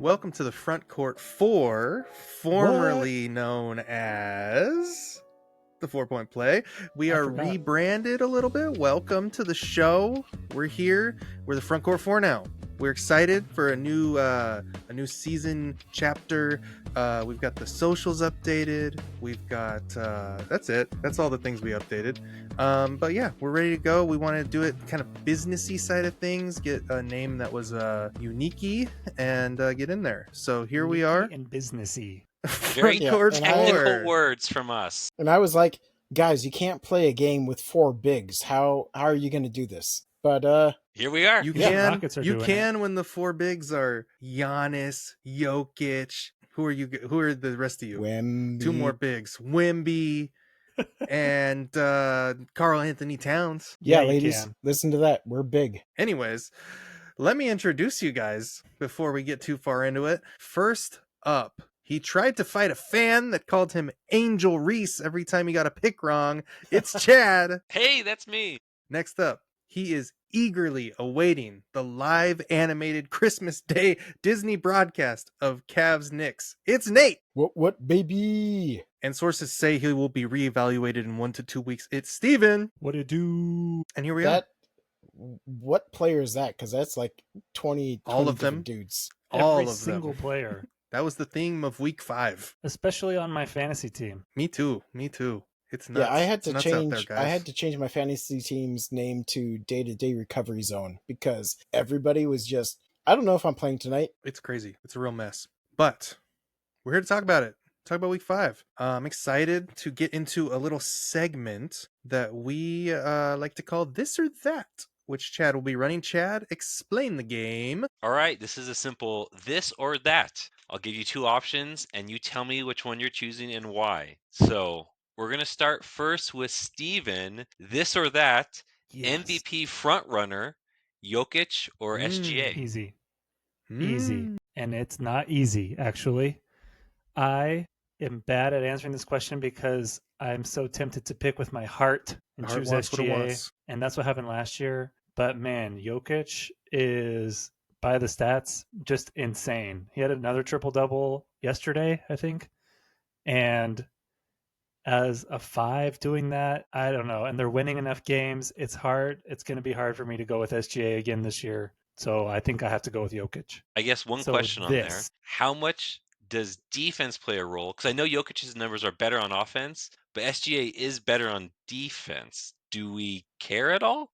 Welcome to the Front Court 4, formerly known as the 4-Point Play. We are rebranded a little bit. Welcome to the show. We're here. We're the Front Court 4 now. We're excited for a new season chapter. We've got the socials updated. We've got that's it. That's all the things we updated. But yeah, we're ready to go. We want to do it kind of businessy side of things. Get a name that was unique-y and get in there. So here we are. And businessy. Very technical words from us. And I was like, guys, you can't play a game with four bigs. How are you going to do this? But here we are. You can when the four bigs are Giannis, Jokic. Who are the rest of you? Wemby. Two more bigs. Wemby and Karl Anthony Towns. Yeah, ladies, listen to that. We're big. Anyways, let me introduce you guys before we get too far into it. First up, he tried to fight a fan that called him Angel Reese every time he got a pick wrong. It's Chad. Hey, that's me. Next up, he is eagerly awaiting the live animated Christmas Day Disney broadcast of Cavs Knicks. It's Nate. What, baby? And sources say he will be reevaluated in 1 to 2 weeks. It's Steven. What it do? And here we are. What player is that? Because that's like 20 all of them dudes. Every single player. That was the theme of week 5. Especially on my fantasy team. Me too. It's nuts. Yeah, I had to change my fantasy team's name to Day-to-Day Recovery Zone because everybody was just, I don't know if I'm playing tonight. It's crazy. It's a real mess. But we're here to talk about it. Talk about week 5. I'm excited to get into a little segment that we like to call This or That, which Chad will be running. Chad, explain the game. All right, this is a simple this or that. I'll give you 2 options, and you tell me which one you're choosing and why. So we're going to start first with Steven. This or that, yes. MVP frontrunner, Jokic or SGA? Easy. Easy. And it's not easy, actually. I am bad at answering this question because I'm so tempted to pick with my heart and choose SGA. And that's what happened last year. But man, Jokic is, by the stats, just insane. He had another triple-double yesterday, I think. And as a 5 doing that, I don't know. And they're winning enough games. It's hard. It's going to be hard for me to go with SGA again this year. So I think I have to go with Jokic. I guess one question on there. How much does defense play a role? Because I know Jokic's numbers are better on offense, but SGA is better on defense. Do we care at all?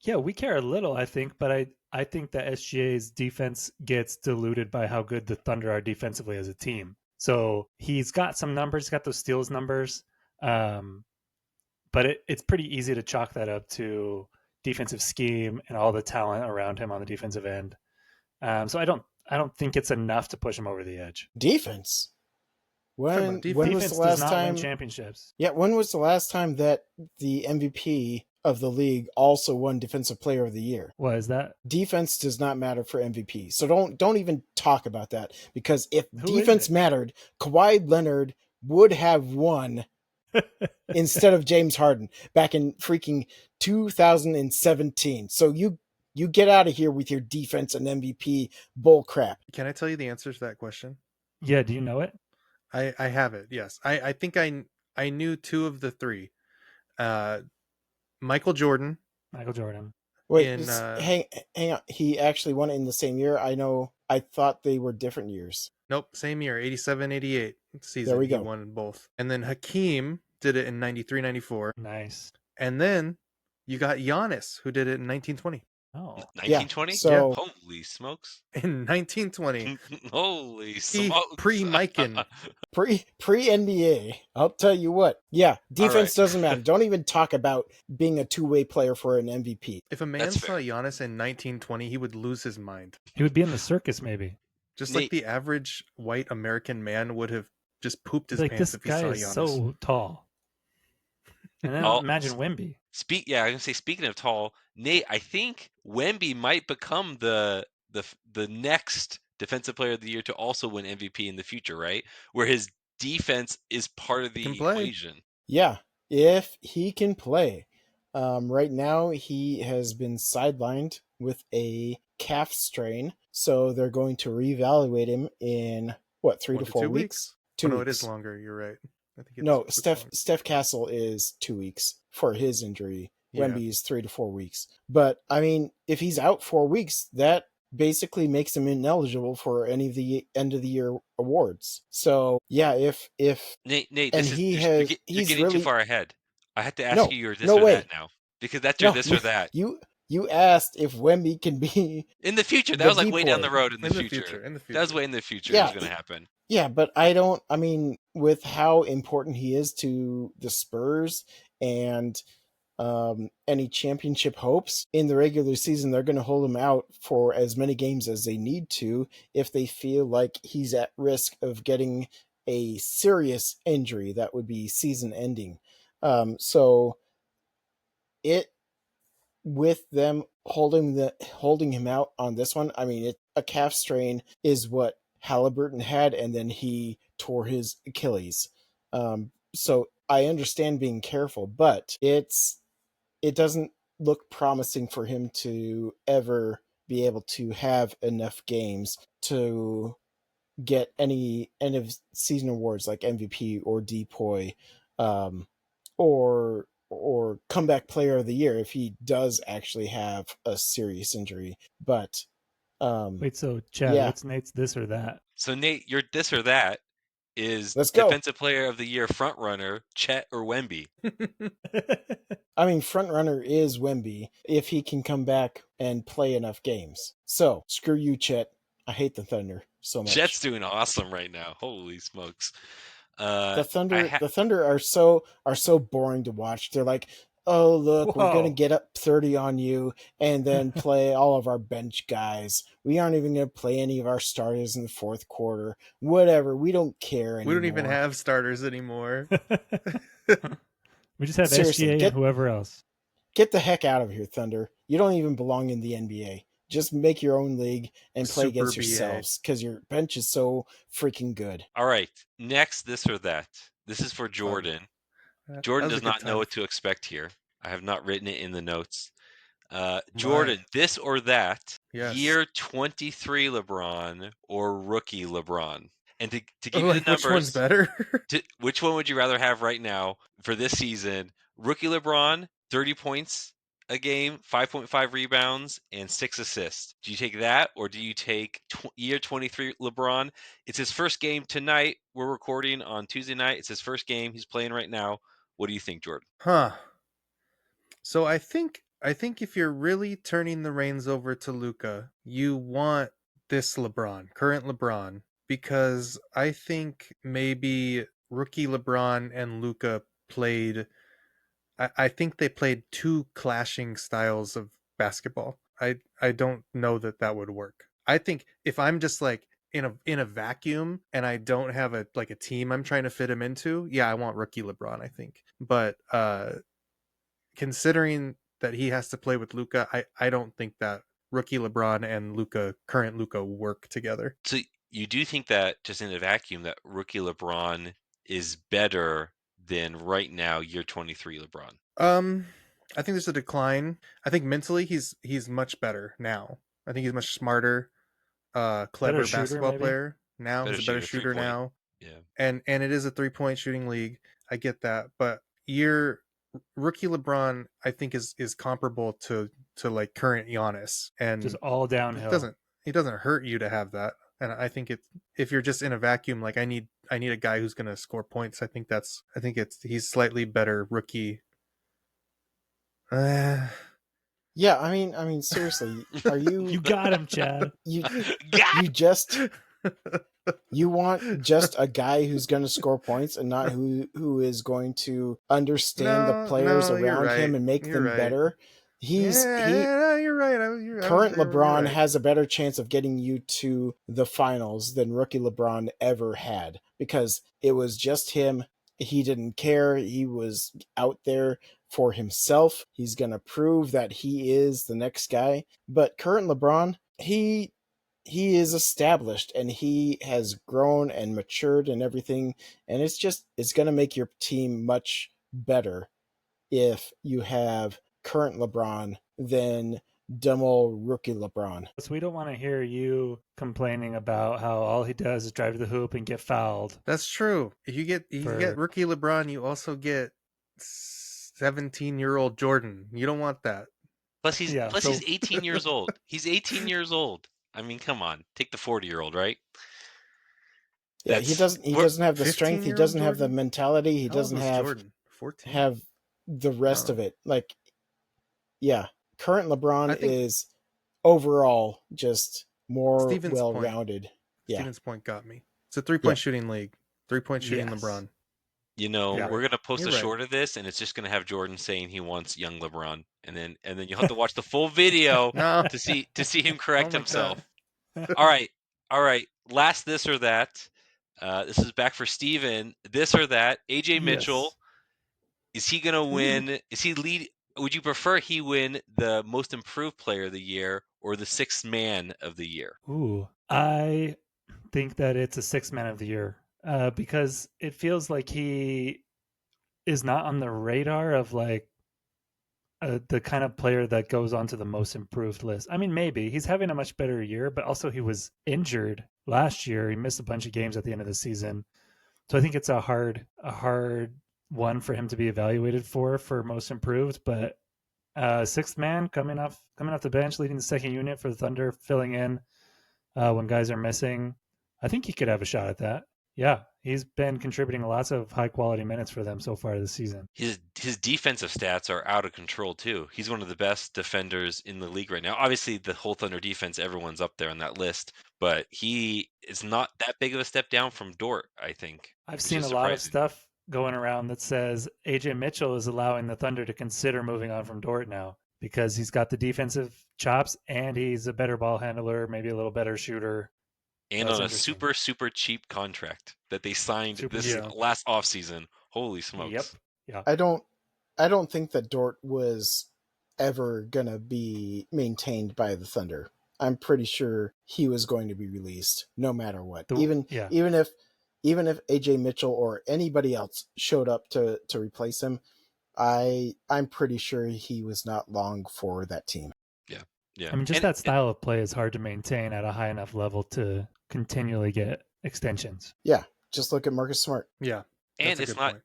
Yeah, we care a little, I think. But I think that SGA's defense gets diluted by how good the Thunder are defensively as a team. So he's got some numbers, he's got those steals numbers, but it's pretty easy to chalk that up to defensive scheme and all the talent around him on the defensive end. So I don't think it's enough to push him over the edge. Defense. When was the last time? Win championships. Yeah, when was the last time that the MVP of the league also won Defensive Player of the Year? What is that? Defense does not matter for MVP. So don't even talk about that, because if defense mattered, Kawhi Leonard would have won instead of James Harden back in freaking 2017. So you get out of here with your defense and MVP bull crap. Can I tell you the answer to that question? Yeah, do you know it? I have it, yes. I think I knew 2 of the 3. Michael Jordan. Wait, hang on. He actually won it in the same year? I thought they were different years. Nope, same year, 87-88 season. There we go. He won both. And then Hakeem did it in 93-94. Nice. And then you got Giannis, who did it in 1920. Oh, 1920? Yeah, so, holy smokes. In 1920. Holy smokes. Pre-Mikan. Pre-NBA. I'll tell you what. Yeah, defense doesn't matter. Don't even talk about being a two-way player for an MVP. If a man saw Giannis in 1920, he would lose his mind. He would be in the circus, maybe. Just like the average white American man would have just pooped his pants if he saw Giannis. This guy is so tall. And then imagine Wemby. I was gonna say, speaking of tall, Nate, I think Wemby might become the next Defensive Player of the Year to also win MVP in the future, right? Where his defense is part of the equation. Yeah, if he can play. Right now, he has been sidelined with a calf strain. So they're going to reevaluate him in what, 3 to 4 weeks? 2 no, weeks. it is longer. You're right. I think No, Steph Castle is 2 weeks for his injury. Yeah. Wemby is 3 to 4 weeks. But I mean, if he's out 4 weeks, that basically makes him ineligible for any of the end of the year awards. So yeah, if Nate, and you're he's getting really too far ahead. I have to ask no you your this no or way. that now, because that's your this or that. You asked if Wemby can be in the future. That the was like way down the depoy. road in the future. That was way in the future. Yeah, it was going to happen. Yeah, but I mean, with how important he is to the Spurs and any championship hopes in the regular season, they're going to hold him out for as many games as they need to if they feel like he's at risk of getting a serious injury that would be season ending. So it, with them holding him out on this one, I mean, a calf strain is what Halliburton had, and then he tore his Achilles. So I understand being careful, but it doesn't look promising for him to ever be able to have enough games to get any end of season awards like MVP or DPOY, or comeback player of the year if he does actually have a serious injury. But wait, so Chad, what's Nate's this or that? So Nate, your this or that is Let's go. Defensive Player of the Year front runner Chet or Wemby. I mean, front runner is Wemby if he can come back and play enough games. So screw you, Chet. I hate the Thunder so much. Chet's doing awesome right now. Holy smokes! The Thunder are so boring to watch. They're like, oh look, we're gonna get up 30 on you and then play all of our bench guys. We aren't even gonna play any of our starters in the fourth quarter. Whatever, we don't care anymore. We don't even have starters anymore. We just have SGA and whoever else. Get the heck out of here, Thunder. You don't even belong in the NBA. Just make your own league and play against yourselves because your bench is so freaking good. All right, next this or that. This is for Jordan. Jordan does not know what to expect here. I have not written it in the notes. Jordan, this or that, year 23 LeBron or rookie LeBron? And to give you the numbers, which one's better? Which one would you rather have right now for this season? Rookie LeBron, 30 points a game, 5.5 rebounds, and 6 assists. Do you take that, or do you take year 23 LeBron? It's his first game tonight. We're recording on Tuesday night. It's his first game. He's playing right now. What do you think, Jordan? So I think if you're really turning the reins over to Luka, you want this LeBron, current LeBron, because I think maybe rookie LeBron and Luka played. I think they played two clashing styles of basketball. I don't know that would work. I think if I'm just like in a vacuum and I don't have a team I'm trying to fit him into, yeah, I want rookie LeBron, I think. But considering that he has to play with Luka, I don't think that rookie LeBron and current Luka work together. So you do think that just in a vacuum that rookie LeBron is better than right now year 23 LeBron? I think there's a decline. I think mentally he's much better now. I think he's much smarter, clever basketball player now. He's a better shooter now. Yeah. And it is a 3-point shooting league. I get that. But rookie LeBron, I think is comparable to like current Giannis, and just all downhill. It doesn't hurt you to have that. And I think if you're just in a vacuum, like I need a guy who's going to score points. I think he's slightly better rookie. Yeah, I mean, seriously, are you? You got him, Chad. You want just a guy who's going to score points and not who is going to understand the players around him and make them better. You're right. Current LeBron has a better chance of getting you to the finals than rookie LeBron ever had, because it was just him. He didn't care. He was out there for himself. He's going to prove that he is the next guy. But current LeBron, he is established and he has grown and matured and everything. And it's going to make your team much better if you have current LeBron than dumb old rookie LeBron. So we don't want to hear you complaining about how all he does is drive to the hoop and get fouled. That's true. If you get rookie LeBron, you also get 17-year-old Jordan. You don't want that. Plus he's 18 years old. He's 18 years old. I mean, come on, take the 40-year-old, right? Yeah, he doesn't have the strength. He doesn't have the mentality. He doesn't have the rest of it. Like, yeah, current LeBron is overall just more well-rounded. Stevens' point got me. It's a 3-point shooting league. 3-point shooting LeBron. You know, we're gonna post short of this, and it's just gonna have Jordan saying he wants young LeBron, and then you'll have to watch the full video to see him correct himself. All right. Last this or that. This is back for Steven. This or that. AJ Mitchell. Is he gonna win? Is he lead? Would you prefer he win the most improved player of the year or the sixth man of the year? Ooh, I think that it's a sixth man of the year because it feels like he is not on the radar of like the kind of player that goes onto the most improved list. I mean, maybe he's having a much better year, but also he was injured last year. He missed a bunch of games at the end of the season. So I think it's a hard one for him to be evaluated for most improved, but sixth man coming off the bench, leading the second unit for the Thunder, filling in when guys are missing. I think he could have a shot at that. Yeah, he's been contributing lots of high quality minutes for them so far this season. His defensive stats are out of control too. He's one of the best defenders in the league right now. Obviously, the whole Thunder defense, everyone's up there on that list, but he is not that big of a step down from Dort, I think. I've seen a lot of stuff going around that says AJ Mitchell is allowing the Thunder to consider moving on from Dort now because he's got the defensive chops and he's a better ball handler, maybe a little better shooter. And on a super, super cheap contract that they signed last offseason. Holy smokes. Yep. Yeah. I don't think that Dort was ever gonna be maintained by the Thunder. I'm pretty sure he was going to be released no matter what. Even if AJ Mitchell or anybody else showed up to replace him, I'm pretty sure he was not long for that team. Yeah. I mean, just that style of play is hard to maintain at a high enough level to continually get extensions. Yeah. Just look at Marcus Smart. Yeah. And it's not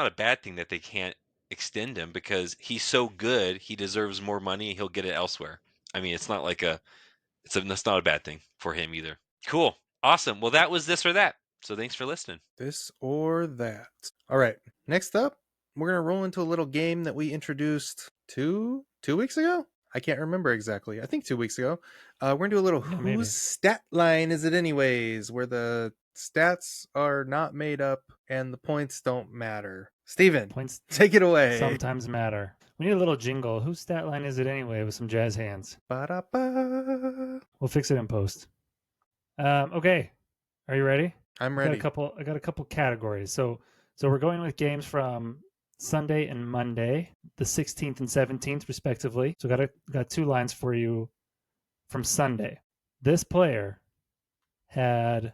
a bad thing that they can't extend him because he's so good, he deserves more money, he'll get it elsewhere. I mean, it's not like that's not a bad thing for him either. Cool. Awesome. Well, that was this or that. So thanks for listening. This or that. All right. Next up, we're going to roll into a little game that we introduced two weeks ago. I can't remember exactly. I think 2 weeks ago. We're going to do a little whose stat line is it anyways, where the stats are not made up and the points don't matter. Steven, points take it away. Sometimes matter. We need a little jingle. Whose stat line is it anyway with some jazz hands? Ba-da-ba. We'll fix it in post. Okay. Are you ready? I'm ready. I got a couple categories. So we're going with games from Sunday and Monday, the 16th and 17th, respectively. So got 2 lines for you from Sunday. This player had,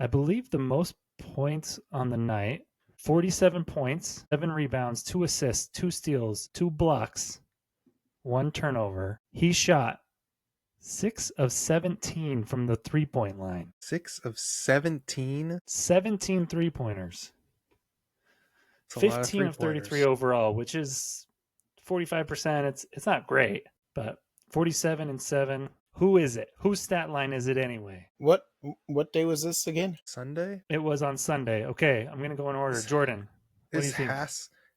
I believe, the most points on the night. 47 points, 7 rebounds, 2 assists, 2 steals, 2 blocks, 1 turnover. He shot 6 of 17 from the 3-point line. 6 of 17? 17 3-pointers. 15 of 33 overall, which is 45%. It's not great, but 47 and 7. Who is it? Whose stat line is it anyway? What day was this again? Sunday? It was on Sunday. Okay, I'm going to go in order. Jordan, what do you think?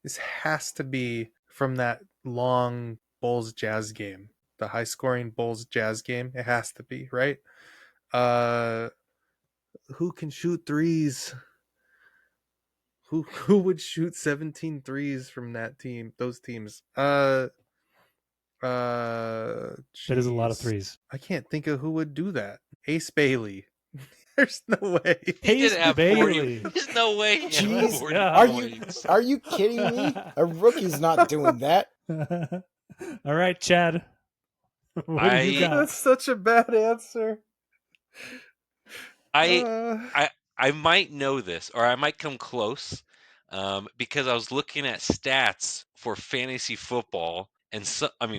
This has to be from that long Bulls Jazz game. The high-scoring Bulls Jazz game. It has to be, right? Who can shoot threes? Who would shoot 17 threes from that team? Those teams. That is a lot of threes. I can't think of who would do that. Ace Bailey. There's no way. Ace Bailey. There's no way. Jeez, are you kidding me? A rookie's not doing that. All right, Chad. What do you got? That's such a bad answer. I might know this, or I might come close, because I was looking at stats for fantasy football, and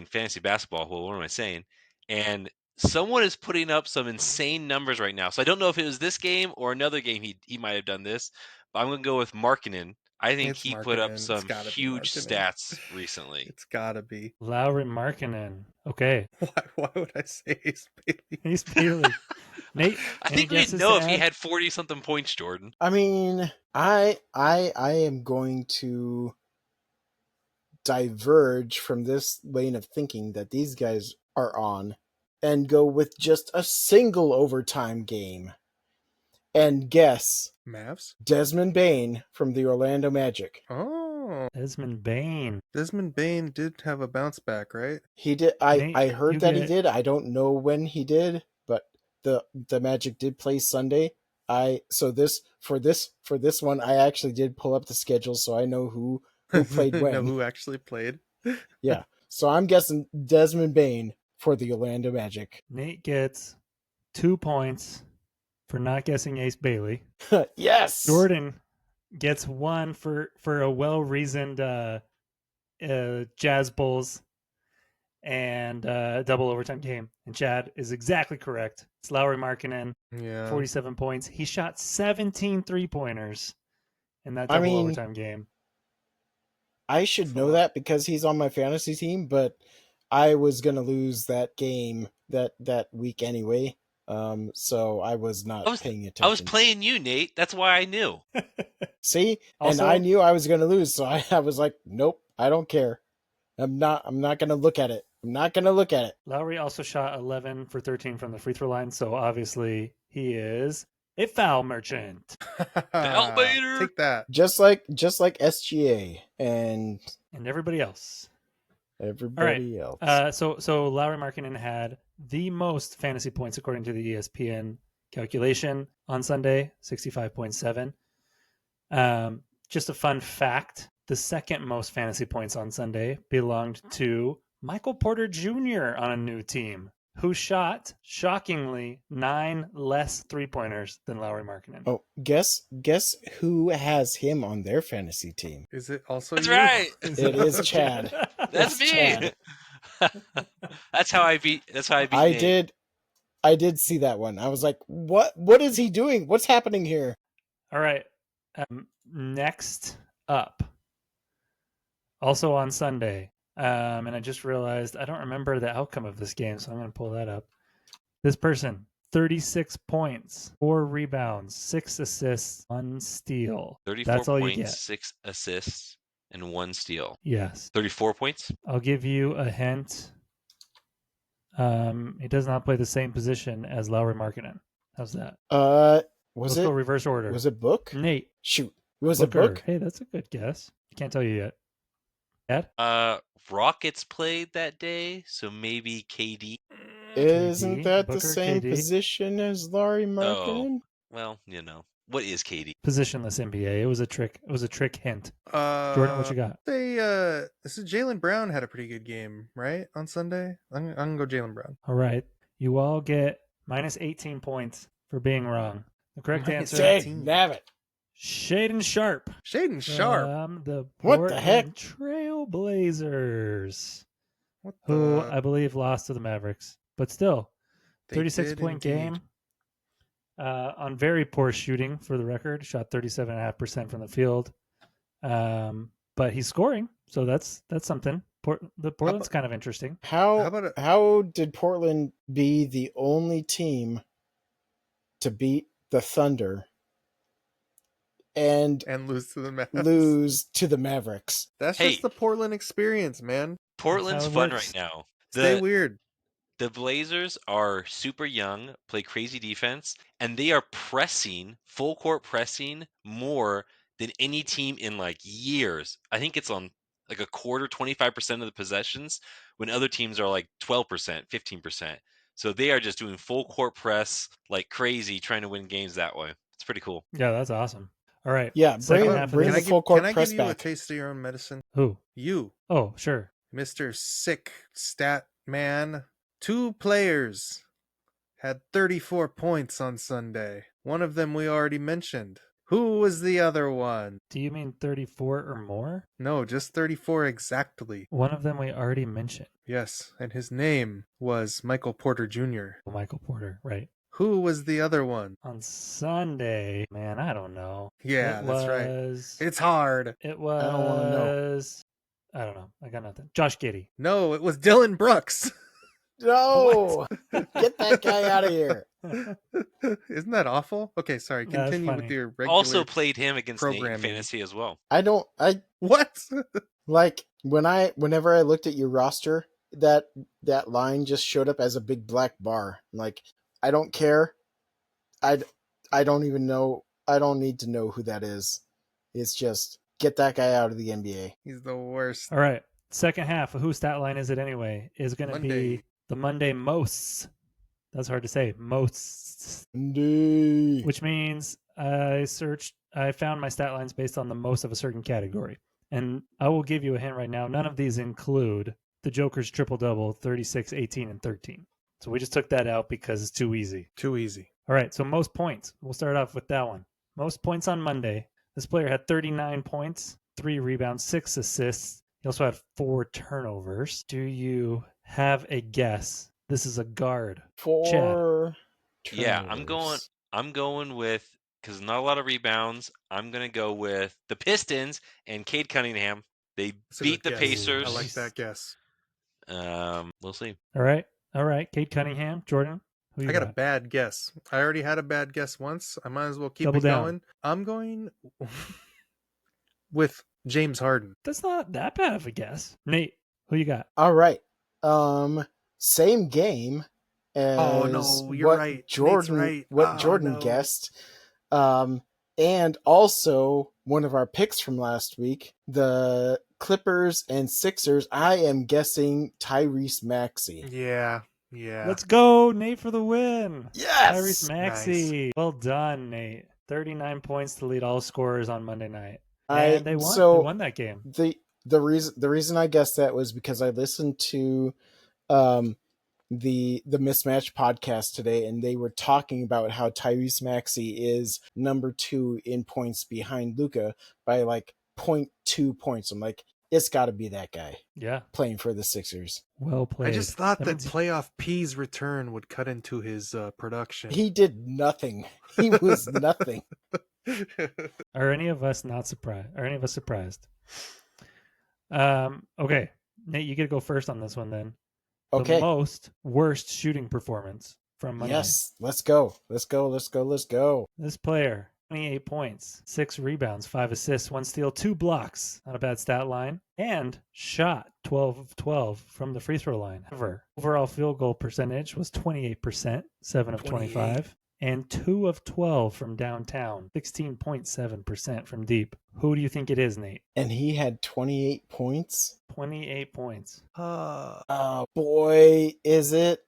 fantasy basketball. Well, what am I saying? And someone is putting up some insane numbers right now. So I don't know if it was this game or another game he might have done this, but I'm going to go with Markkanen. I think It's he put up Markkanen. It's some gotta be huge Markkanen. stats recently. It's gotta be. Lauri Markkanen. Okay. Why would I say Ace Bailey? Ace Bailey. Nate, I any think we'd guesses know to if he add? had 40-something points, Jordan. I mean, I am going to diverge from this lane of thinking that these guys are on and go with just a single overtime game and guess Mavs? Desmond Bane from the Orlando Magic. Oh. Desmond Bane. Desmond Bane did have a bounce back, right? He did. Nate, I heard you that he get- did. I don't know when he did, but the Magic did play Sunday. For this one, I actually did pull up the schedule, so I know who played when. Know who actually played? Yeah. So I'm guessing Desmond Bane for the Orlando Magic. Nate gets 2 points for not guessing Ace Bailey. Yes. Jordan gets 1 for a well-reasoned Jazz Bulls and double overtime game. And Chad is exactly correct. It's Lauri Markkanen, Yeah. 47 points. He shot 17 3-pointers in that double overtime game. I should know that because he's on my fantasy team, but I was going to lose that game that week anyway. So I was not paying attention. I was playing you, Nate. That's why I knew. See? Also, and I knew I was going to lose, so I was like, nope, I don't care. I'm not going to look at it. I'm not going to look at it. Lauri also shot 11 for 13 from the free throw line, so obviously he is a foul merchant. Elevator. Take that. Just like SGA and everybody else. Everybody else. So Lauri Markkanen had the most fantasy points according to the ESPN calculation on Sunday, 65.7. Just a fun fact, the second most fantasy points on Sunday belonged to Michael Porter Jr. on a new team, who shot, shockingly, 9 less three-pointers than Lauri Markkanen. Oh, guess who has him on their fantasy team? Is it also That's you? right. It is Chad. That's me. Chad. That's how I beat. Nate. I did see that one. I was like, what is he doing? What's happening here? All right. Next up, also on Sunday, and I just realized I don't remember the outcome of this game, so I'm going to pull that up. This person, 36 points, 4 rebounds, 6 assists, 1 steal. 34 That's all points, you get. 6 assists, and 1 steal. Yes. 34 points? I'll give you a hint. He does not play the same position as Lauri Markkanen. How's that? Was Let's go reverse order. Was it Book? Nate. Shoot. Was Booker. it Book? Hey, that's a good guess. I can't tell you yet. Ed? Rockets played that day, so maybe KD. Isn't KD, that Booker, the same KD. position as Lauri Markkanen? Well, what is KD? Positionless NBA. It was a trick. It was a trick hint. Jordan, what you got? This is Jaylen Brown had a pretty good game, right? On Sunday? I'm going to go Jaylen Brown. All right. You all get minus 18 points for being wrong. The correct answer, Dang, nabbit. Shaden Sharp. Shaden Sharp. The What the heck? Trailblazers. What Who the? I believe lost to the Mavericks. But still, They 36-point did game. On very poor shooting, for the record. Shot 37.5% from the field. But he's scoring, so that's something. Portland's kind of interesting. How did Portland be the only team to beat the Thunder and lose to the Mavs? Lose to the Mavericks. That's just the Portland experience, man. Portland's fun right now. Stay weird. The Blazers are super young, play crazy defense, and they are pressing, full court pressing more than any team in like years. I think it's on like a quarter, 25% of the possessions, when other teams are like 12%, 15%. So they are just doing full court press like crazy, trying to win games that way. It's pretty cool. Yeah, that's awesome. All right. Yeah, bring the full court press back. Can I give you a taste of your own medicine? Who? You. Oh, sure. Mr. Sick Stat Man. 2 players had 34 points on Sunday. One of them we already mentioned. Who was the other one? Do you mean 34 or more? No, just 34 exactly. One of them we already mentioned. Yes, and his name was Michael Porter Jr. Michael Porter, right. Who was the other one? On Sunday, man, I don't know. Yeah, that's right. It's hard. It was. I don't want to know. I don't know. I got nothing. Josh Giddey. No, it was Dylan Brooks. No, get that guy out of here. Isn't that awful? Okay, sorry. Continue with your regular Also played him against Nate in programming. fantasy as well. What? Like whenever I looked at your roster, that line just showed up as a big black bar. Like, I don't care. I don't even know. I don't need to know who that is. It's just get that guy out of the NBA. He's the worst. All right. Second half of whose stat line is it anyway? Is going to be the Monday most. That's hard to say. Most. Monday. Which means I found my stat lines based on the most of a certain category. And I will give you a hint right now. None of these include the Joker's triple-double, 36, 18, and 13. So we just took that out because it's too easy. Too easy. All right, so most points. We'll start off with that one. Most points on Monday. This player had 39 points, 3 rebounds, 6 assists. He also had 4 turnovers. Do you have a guess? This is a guard. 4 Chad. Yeah, I'm going with, because not a lot of rebounds, I'm going to go with the Pistons and Cade Cunningham. They beat the Pacers. I like that guess. We'll see. All right. Cade Cunningham. Jordan, who you got a bad guess. I already had a bad guess once. I might as well keep Double it down. going. I'm going with James Harden. That's not that bad of a guess. Nate, who you got? All right. Same game as right. Jordan, right. what Jordan guessed. And also one of our picks from last week, the Clippers and Sixers. I am guessing Tyrese Maxey. Yeah. Let's go, Nate, for the win. Yes! Tyrese Maxey. Nice. Well done, Nate. 39 points to lead all scorers on Monday night. And they won. They won that game. The reason I guessed that was because I listened to the Mismatch podcast today, and they were talking about how Tyrese Maxey is number 2 in points behind Luka by like 0.2 points. I'm like, it's got to be that guy. Yeah, playing for the Sixers. Well played. I just thought that playoff P's return would cut into his production. He did nothing. He was nothing. Are any of us not surprised? Are any of us surprised? Okay, Nate, you get to go first on this one then. Okay. The most worst shooting performance from Monday. Yes, let's go. This player, 28 points, 6 rebounds, 5 assists, 1 steal, 2 blocks. Not a bad stat line. And shot 12 of 12 from the free throw line. However, overall field goal percentage was 28%, 7 of 25. And 2 of 12 from downtown, 16.7% from deep. Who do you think it is, Nate? And he had 28 points? 28 points. Oh, boy. Is it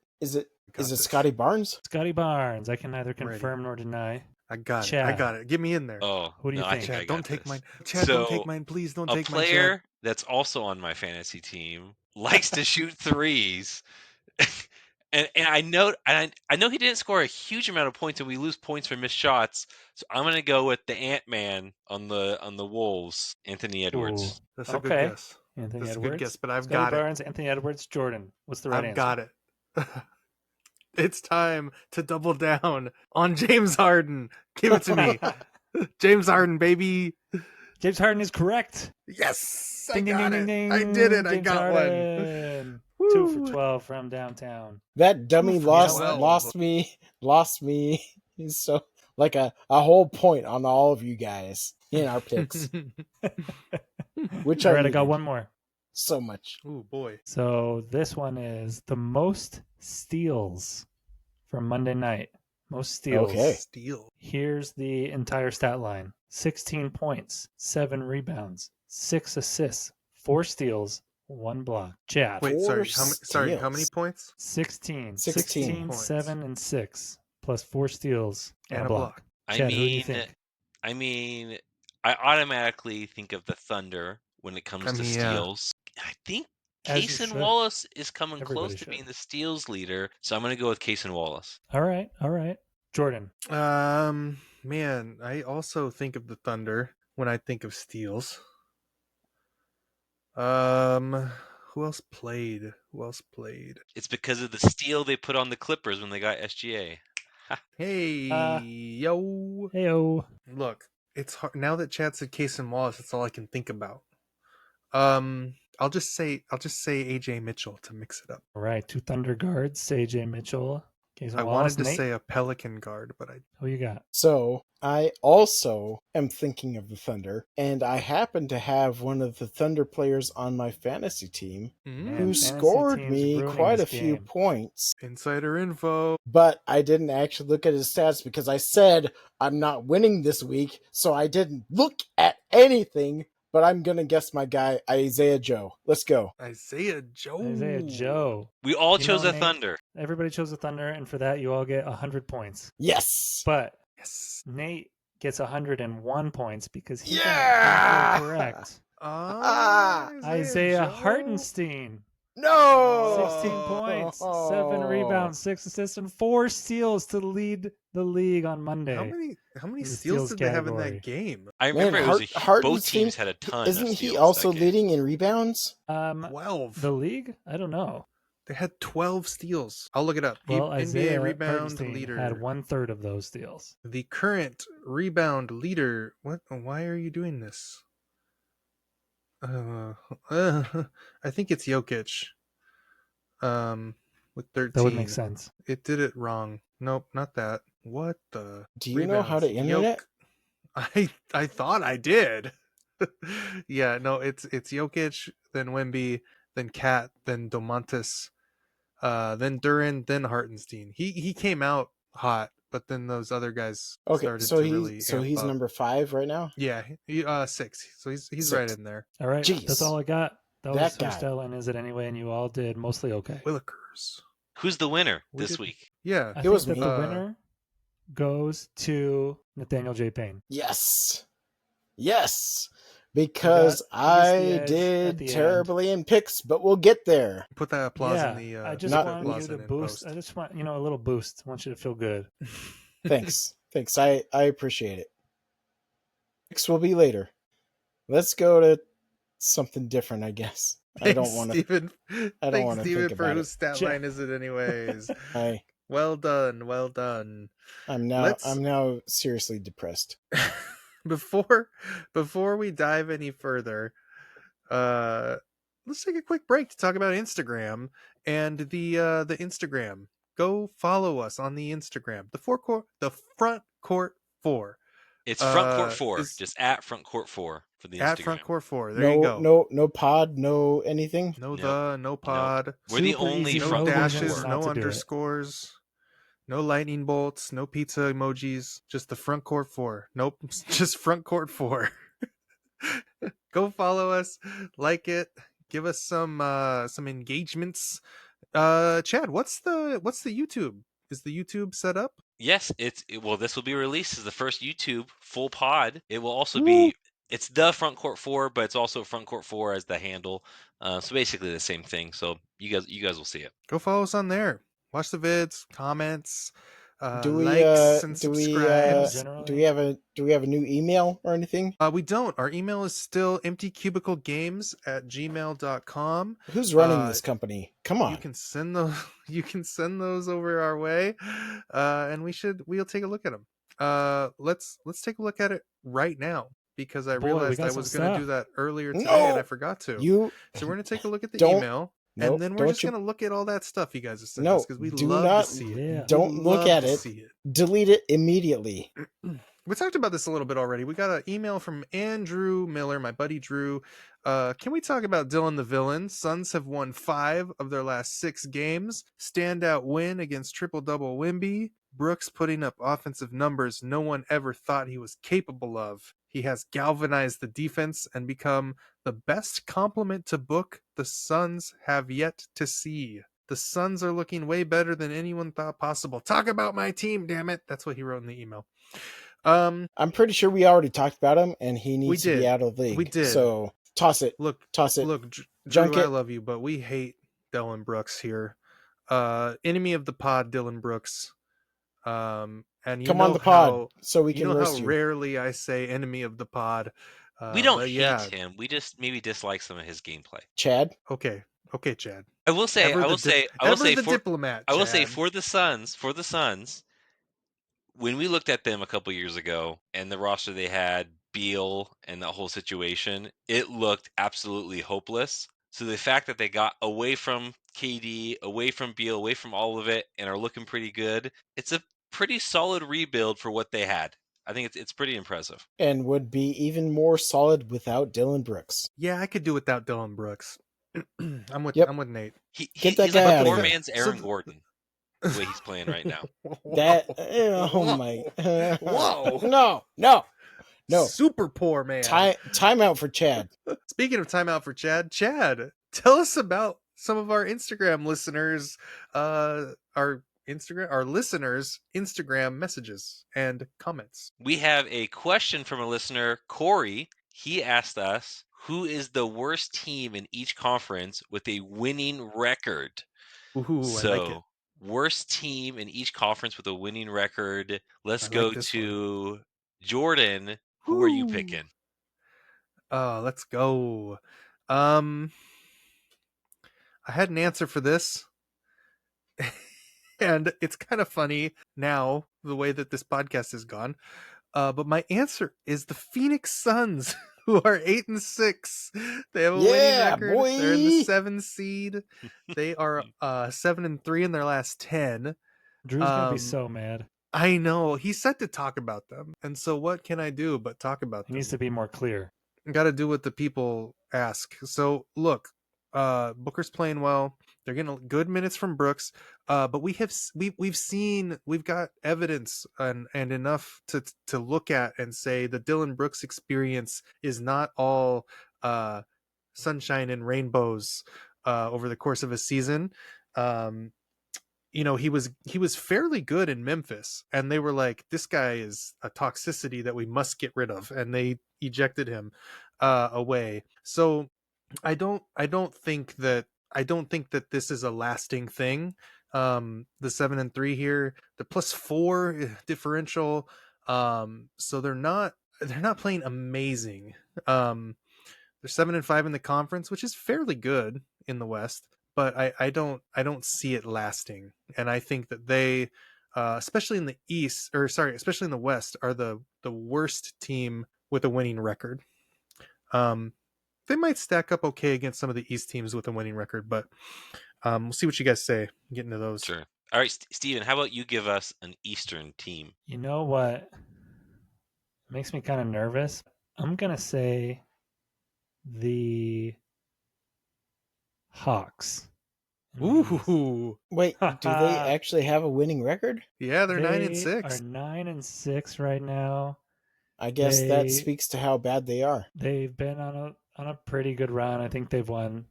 Scotty Barnes? Scotty Barnes. I can neither confirm nor deny. I got Chad. it. I got it. Get me in there. Oh, who do you think? Chad, don't take this. mine. Chad, don't take mine. Please don't take mine. A player that's also on my fantasy team likes to shoot threes. And I know he didn't score a huge amount of points, and we lose points for missed shots. So I'm gonna go with the Ant-Man on the Wolves, Anthony Edwards. Ooh, that's a good guess. Anthony That's Edwards. a good guess, but I've Scotty got Barnes, Anthony Edwards, Jordan. What's the right answer? I've got it. It's time to double down on James Harden. Give it to me. James Harden, baby. James Harden is correct. Yes. Ding, I got ding, it. ding, I did it. James I got Harden. one. 2 for 12 from downtown. That dummy 2 for lost me. He's so like a whole point on all of you guys in our picks. Which All right, I got one more. So much. Oh boy. So this one is the most steals from Monday night. Most steals. Okay. Steal. Here's the entire stat line. 16 points, 7 rebounds, 6 assists, 4 steals, 1 block. Chad. Wait, Four sorry. How many steals. points? 16. 16 points. 7, and 6, plus 4 steals and a block. I Chad, who do you think? I automatically think of the Thunder when it comes to steals. I think As you Cason should. Wallace is coming Everybody close to should. being the steals leader, so I'm going to go with Cason Wallace. All right. Jordan. Man, I also think of the Thunder when I think of steals. Who else played? It's because of the steal they put on the Clippers when they got SGA. Hey, yo. Heyo. Look, it's hard now that Chad said Case and Wallace. That's all I can think about. I'll just say AJ Mitchell to mix it up. All right, 2 Thunder guards, AJ Mitchell. I wanted to say a Pelican guard, but Who you got? So I also am thinking of the Thunder, and I happen to have one of the Thunder players on my fantasy team who scored me quite a few points. Insider info. But I didn't actually look at his stats because I said I'm not winning this week, so I didn't look at anything. But I'm going to guess my guy, Isaiah Joe. Let's go. Isaiah Joe. We all chose a Thunder. Everybody chose a Thunder, and for that, you all get 100 points. Yes. But Nate gets 101 points because he got correct. Isaiah Hartenstein. No! 16 points, 7 rebounds, 6 assists, and 4 steals to lead the league on Monday. How many steals did they have in that game? I remember both teams had a ton. Isn't he also leading in rebounds? 12. The league? I don't know. They had 12 steals. I'll look it up. Well, Isaiah NBA rebound Hartenstein leader had 1/3 of those steals. The current rebound leader. What? Why are you doing this? I think it's Jokic. With 13. That would make sense. It did it wrong. Nope, not that. What the? Do you know how to internet? I thought I did. Yeah, no, it's Jokic, then Wemby, then Cat, then Domantas, then Duran, then Hartenstein. He came out hot, but then those other guys started to really he's up. number 5 right now? Yeah, 6. So he's 6. Right in there. All right, Jeez. That's all I got. That was guy. Whose style line is it anyway? And you all did mostly okay. Willikers. Who's the winner this week? Yeah, I it think was that me. The winner goes to Nathaniel J. Payne. Yes. Because I did terribly in picks, but we'll get there. Put that applause in the. I just want you to boost. I just want a little boost. I want you to feel good. Thanks. I appreciate it. Picks will be later. Let's go to something different, I guess. I don't want to. Stephen, I don't want to think for about whose stat line is it, anyways? Well done. I'm now seriously depressed. Before we dive any further, let's take a quick break to talk about Instagram and the Instagram. Go follow us on the Instagram. The Front Court 4. It's Front Court 4. Just at Front Court 4 for the Instagram. At Front Court 4. There you go. No pod, no anything. No pod. No. We're the only no dashes, no to underscores, no lightning bolts, no pizza emojis. Just the Front Court 4. Nope, just Front Court 4. Go follow us, like it, give us some engagements. Chad, what's the YouTube? Is the YouTube set up? Yes, this will be released as the first YouTube full pod. It will also be it's the Front Court 4, but it's also Front Court 4 as the handle. So basically the same thing. So you guys will see it. Go follow us on there. Watch the vids, comments, likes and subscribes. Do we have a new email or anything? We don't. Our email is still emptycubiclegames@gmail.com. Who's running this company? Come on. You can send those over our way, and we'll take a look at them. Let's take a look at it right now, because I realized I was going to do that earlier today and I forgot to. So we're going to take a look at the email. And then we're just going to look at all that stuff you guys have sent us, because we love to see it. Yeah. Don't look at it. Delete it immediately. We talked about this a little bit already. We got an email from Andrew Miller, my buddy Drew. Can we talk about Dylan the Villain? Suns have won 5 of their last 6 games. Standout win against triple-double Wemby. Brooks putting up offensive numbers no one ever thought he was capable of. He has galvanized the defense and become the best compliment to Book the Suns have yet to see. The Suns are looking way better than anyone thought possible. Talk about my team, damn it. That's what he wrote in the email. I'm pretty sure we already talked about him, and he needs to be out of the league. We did. So toss it. Toss it. Look, Junk Drew, it. I love you, but we hate Dylan Brooks here. Enemy of the pod, Dylan Brooks. And you Come know on the pod how, so we you can know how roast you. rarely I say enemy of the pod. We don't but hate yeah, him. We just maybe dislike some of his gameplay. Chad? okay, Chad. I will say Diplomat, I will say Chad. for the Suns, when we looked at them a couple years ago and the roster they had, Beal and the whole situation, it looked absolutely hopeless. So the fact that they got away from KD, away from Beal, away from all of it, and are looking pretty good, it's a pretty solid rebuild for what they had. I think it's pretty impressive. And would be even more solid without Dylan Brooks. Yeah, I could do without Dylan Brooks. I'm with Nate. Get that He's guy like out a of poor here. man's Aaron Gordon, the way he's playing right now. That oh my Whoa. No. Super poor man. Timeout for Chad. Speaking of timeout for Chad, tell us about some of our Instagram listeners, our listeners' Instagram messages and comments. We have a question from a listener, Corey. He asked us, who is the worst team in each conference with a winning record? Ooh, I like it. Worst team in each conference with a winning record. Let's I go like this to one. Jordan. Who are you picking? Let's go. I had an answer for this. And it's kind of funny now, the way that this podcast has gone. But my answer is the Phoenix Suns, who are 8-6. They have a winning record. Boy. They're in the 7 seed. They are 7-3 in their last 10. Drew's gonna be so mad. I know. He's set to talk about them. And so what can I do but talk about them? He needs to be more clear. Got to do what the people ask. So look, Booker's playing well. They're getting good minutes from Brooks, but we've got evidence and enough to look at and say the Dylan Brooks experience is not all sunshine and rainbows over the course of a season. He was fairly good in Memphis, and they were like, this guy is a toxicity that we must get rid of, and they ejected him away. So I don't think that this is a lasting thing. The 7-3 here, the +4 differential. So they're not playing amazing. They're 7-5 in the conference, which is fairly good in the West, but I don't see it lasting. And I think that they, especially in the especially in the West, are the worst team with a winning record. They might stack up okay against some of the East teams with a winning record, but we'll see what you guys say. Get into those. Sure. All right, Steven, how about you give us an Eastern team? You know what makes me kind of nervous? I'm going to say the Hawks. Ooh. Wait, do they actually have a winning record? Yeah, they're 9-6. They are 9-6 right now. I guess that speaks to how bad they are. They've been on a pretty good run. I think they've won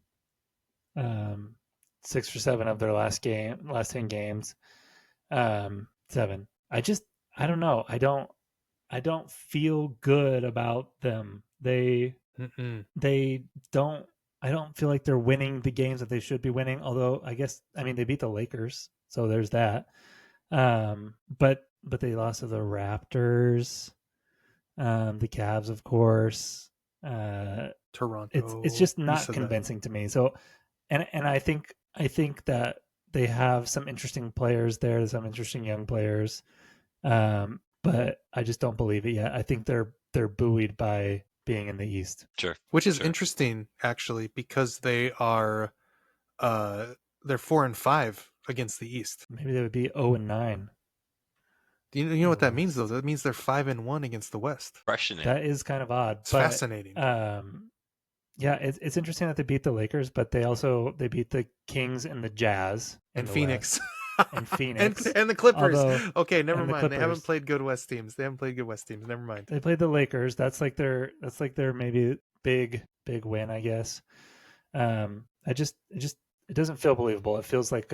6 or 7 of their last 10 games. 7. I don't know. I don't feel good about them. They don't. I don't feel like they're winning the games that they should be winning. Although they beat the Lakers, so there's that. But they lost to the Raptors, the Cavs, of course. Toronto. It's just not convincing to me. So, and I think that they have some interesting players there, some interesting young players, but I just don't believe it yet. I think they're buoyed by being in the East. Sure. Which is interesting, actually, because they are they're 4-5 against the East. Maybe they would be 0-9. You know what that means, though? That means they're 5-1 against the West. That is kind of odd. It's fascinating. Yeah, it's interesting that they beat the Lakers, but they beat the Kings and the Jazz and Phoenix. And Phoenix and the Clippers. Okay, never mind. They haven't played good West teams. Never mind. They played the Lakers. That's like their maybe big win, I guess. It doesn't feel believable. It feels like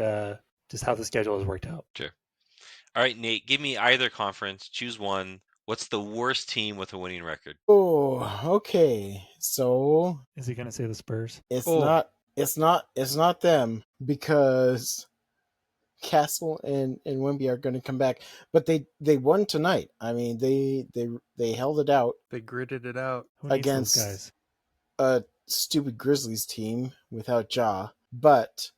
just how the schedule has worked out. Sure. All right, Nate, give me either conference. Choose one. What's the worst team with a winning record? Oh, okay. So is he going to say the Spurs? It's not them, because Castle and Wemby are going to come back, but they won tonight. I mean, they held it out. They gritted it out Who needs against those guys? A stupid Grizzlies team without Ja, but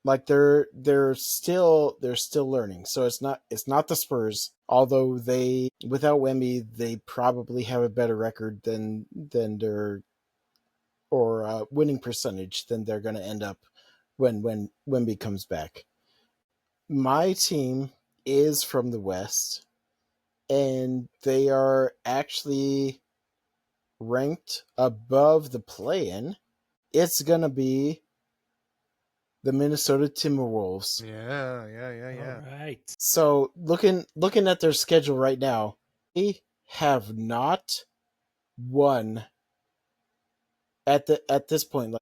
like they're still learning. So it's not the Spurs, although they, without Wemby, they probably have a better record than their, or winning percentage than they're going to end up when Wemby comes back. My team is from the West, and they are actually ranked above the play-in. It's going to be the Minnesota Timberwolves. Yeah. All right. So looking at their schedule right now, they have not won at this point.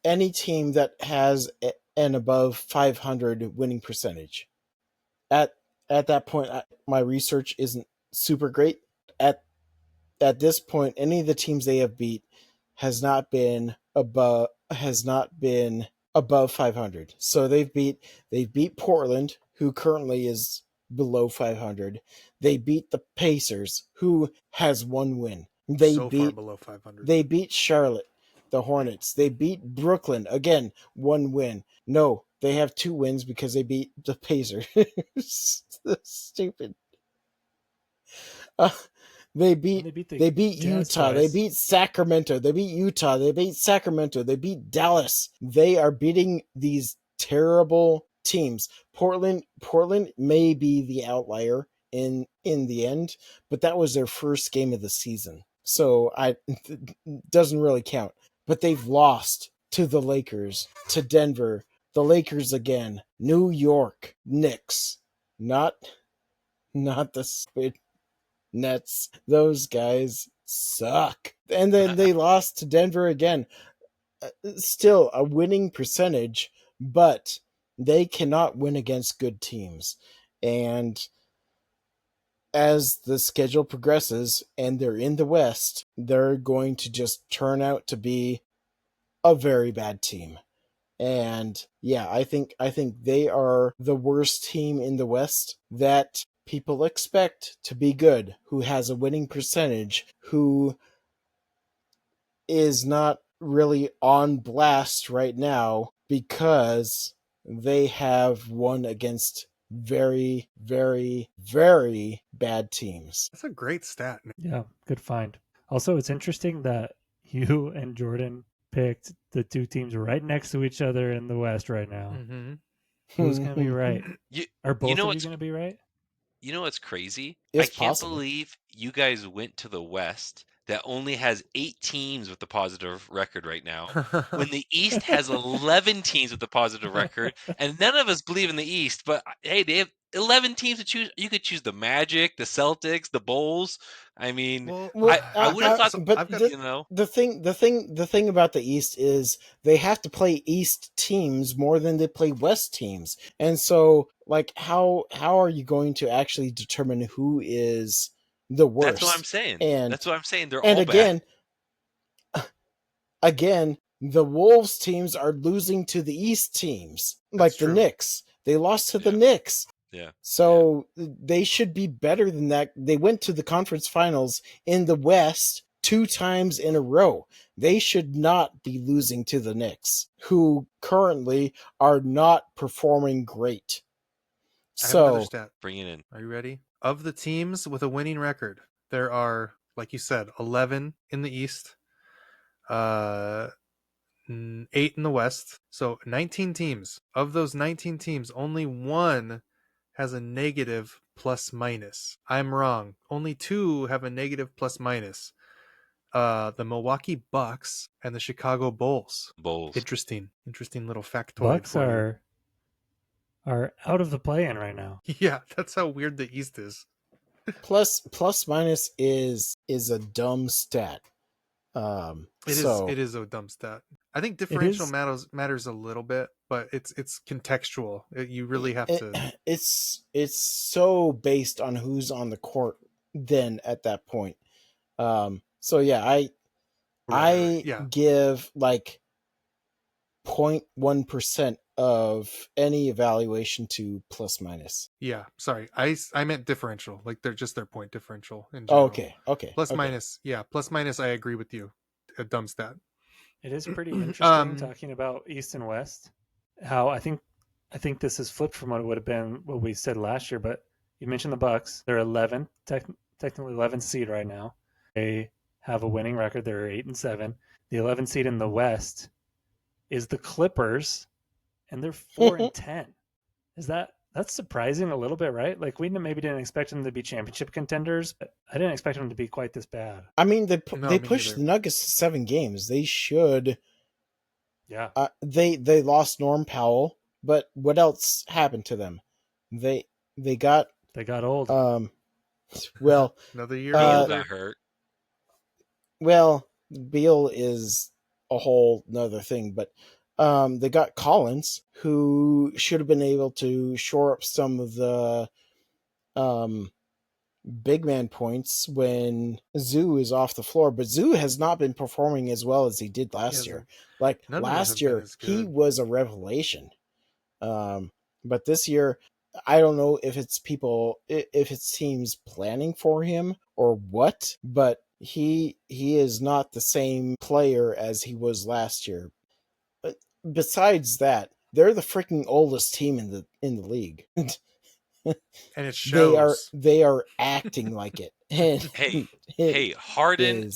Any team that has an above 500 winning percentage. At that point, my research isn't super great. At this point, any of the teams they have beat has not been above 500. So they've beat Portland, who currently is below 500. They beat the Pacers, who has one win. They so beat far below 500. They beat Charlotte, the Hornets. They beat Brooklyn, again, one win. No, they have two wins because they beat the Pacers. Stupid. They beat Utah. They beat Sacramento. They beat Utah. They beat Sacramento. They beat Dallas. They are beating these terrible teams. Portland may be the outlier in the end, but that was their first game of the season, so it doesn't really count. But they've lost to the Lakers, to Denver, the Lakers again, New York Knicks, not the Squid Nets. Those guys suck. And then they lost to Denver again. Still a winning percentage, but they cannot win against good teams. And as the schedule progresses and they're in the West, they're going to just turn out to be a very bad team. And yeah, I think they are the worst team in the West that people expect to be good, who has a winning percentage, who is not really on blast right now because they have won against very, very, very bad teams. That's a great stat, Nick. Yeah, good find. Also, it's interesting that you and Jordan picked the two teams right next to each other in the West right now. Mm-hmm. Who's going to be right? Are both of you going to be right? You know what's crazy? It's I can't possible. believe you guys went to the West that only has 8 teams with a positive record right now, when the East has 11 teams with a positive record, and none of us believe in the East. But hey, they have 11 teams to choose. You could choose the Magic, the Celtics, the Bulls. I mean, I would have thought, but the thing about the East is they have to play East teams more than they play West teams, and so like how are you going to actually determine who is the worst? That's what I'm saying. And that's what I'm saying. They're and all again, bad. Again, the Wolves teams are losing to the East teams, like the Knicks. They lost to the Knicks. Yeah. So they should be better than that. They went to the conference finals in the West 2 times in a row. They should not be losing to the Knicks, who currently are not performing great. So, I have another stat. Bring it in. Are you ready? Of the teams with a winning record, there are, like you said, 11 in the East, 8 in the West. So 19 teams. Of those 19 teams, only one has a negative plus minus. I'm wrong. Only 2 have a negative plus minus. The Milwaukee Bucks and the Chicago Bulls. Interesting little factoid. Bucks are out of the play-in right now. Yeah, that's how weird the East is. Plus minus is a dumb stat. It is a dumb stat. I think differential matters a little bit, but it's contextual. You really have to. It's so based on who's on the court then at that point. So yeah, I give like 0.1% of any evaluation to plus minus. Yeah, sorry. I meant differential. Like they're just their point differential in Oh, general. okay. Plus minus. Yeah, plus minus. I agree with you. A dumb stat. It is pretty interesting talking about East and West. How I think this is flipped from what it would have been what we said last year. But you mentioned the Bucks. They're 11th, technically 11th seed right now. They have a winning record. They're 8-7. The 11th seed in the West is the Clippers, and they're 4-10. That's surprising a little bit, right? Like we maybe didn't expect them to be championship contenders, but I didn't expect them to be quite this bad. I mean, they pushed the Nuggets to 7 games. They should. Yeah. They lost Norm Powell, but what else happened to them? They got old. Well, another year. Beal got hurt. Well, Beal is a whole nother thing, but they got Collins, who should have been able to shore up some of the big man points when Zoo is off the floor. But Zoo has not been performing as well as he did last year. Like last year, he was a revelation. But this year, I don't know if it's teams planning for him or what, but he is not the same player as he was last year. But besides that, they're the freaking oldest team in the league. And it shows. They are acting like it. And hey, Harden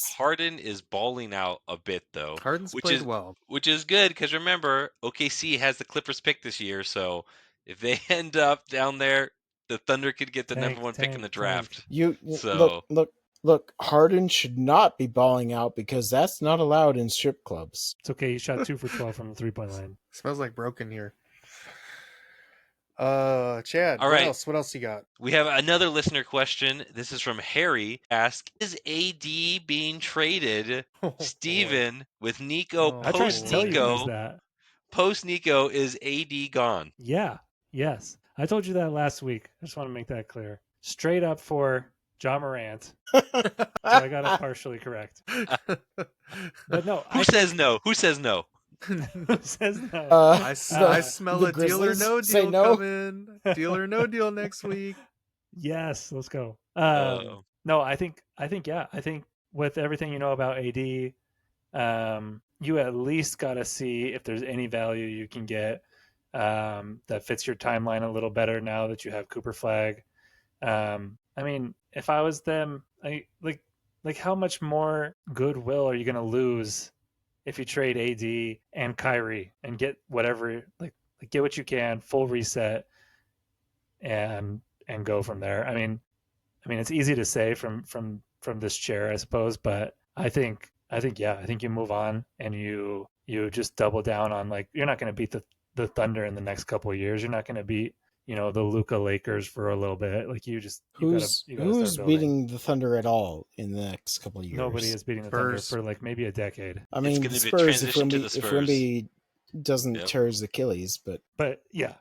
is balling out a bit though. Harden's played well, which is good because remember OKC has the Clippers pick this year, so if they end up down there, the Thunder could get the number 1 pick in the draft. Look, Harden should not be balling out because that's not allowed in strip clubs. It's okay. He shot 2 for 12 from the 3-point line. Smells like broken here. Chad, all right. What else you got? We have another listener question. This is from Harry. Ask, is AD being traded? Steven with Nico. Post Nico, is AD gone? Yeah. Yes. I told you that last week. I just want to make that clear. Straight up for Ja Morant. So I got it partially correct. But no. Who says no? Who says no? I smell a deal or no deal coming. Deal or no deal next week. Yes, let's go. No, I think yeah. I think with everything you know about AD, you at least got to see if there's any value you can get that fits your timeline a little better now that you have Cooper Flag. I mean, if I was them, like how much more goodwill are you going to lose if you trade AD and Kyrie and get whatever, like get what you can, full reset, and go from there? I mean, it's easy to say from this chair, I suppose, but I think you move on and you just double down on, like, you're not going to beat the Thunder in the next couple of years. You're not going to beat, the Luka Lakers for a little bit. Like who's beating the Thunder at all in the next couple of years? Nobody is beating the Thunder for like maybe a decade. I mean, the Spurs, if Wemby doesn't tear his Achilles, but yeah,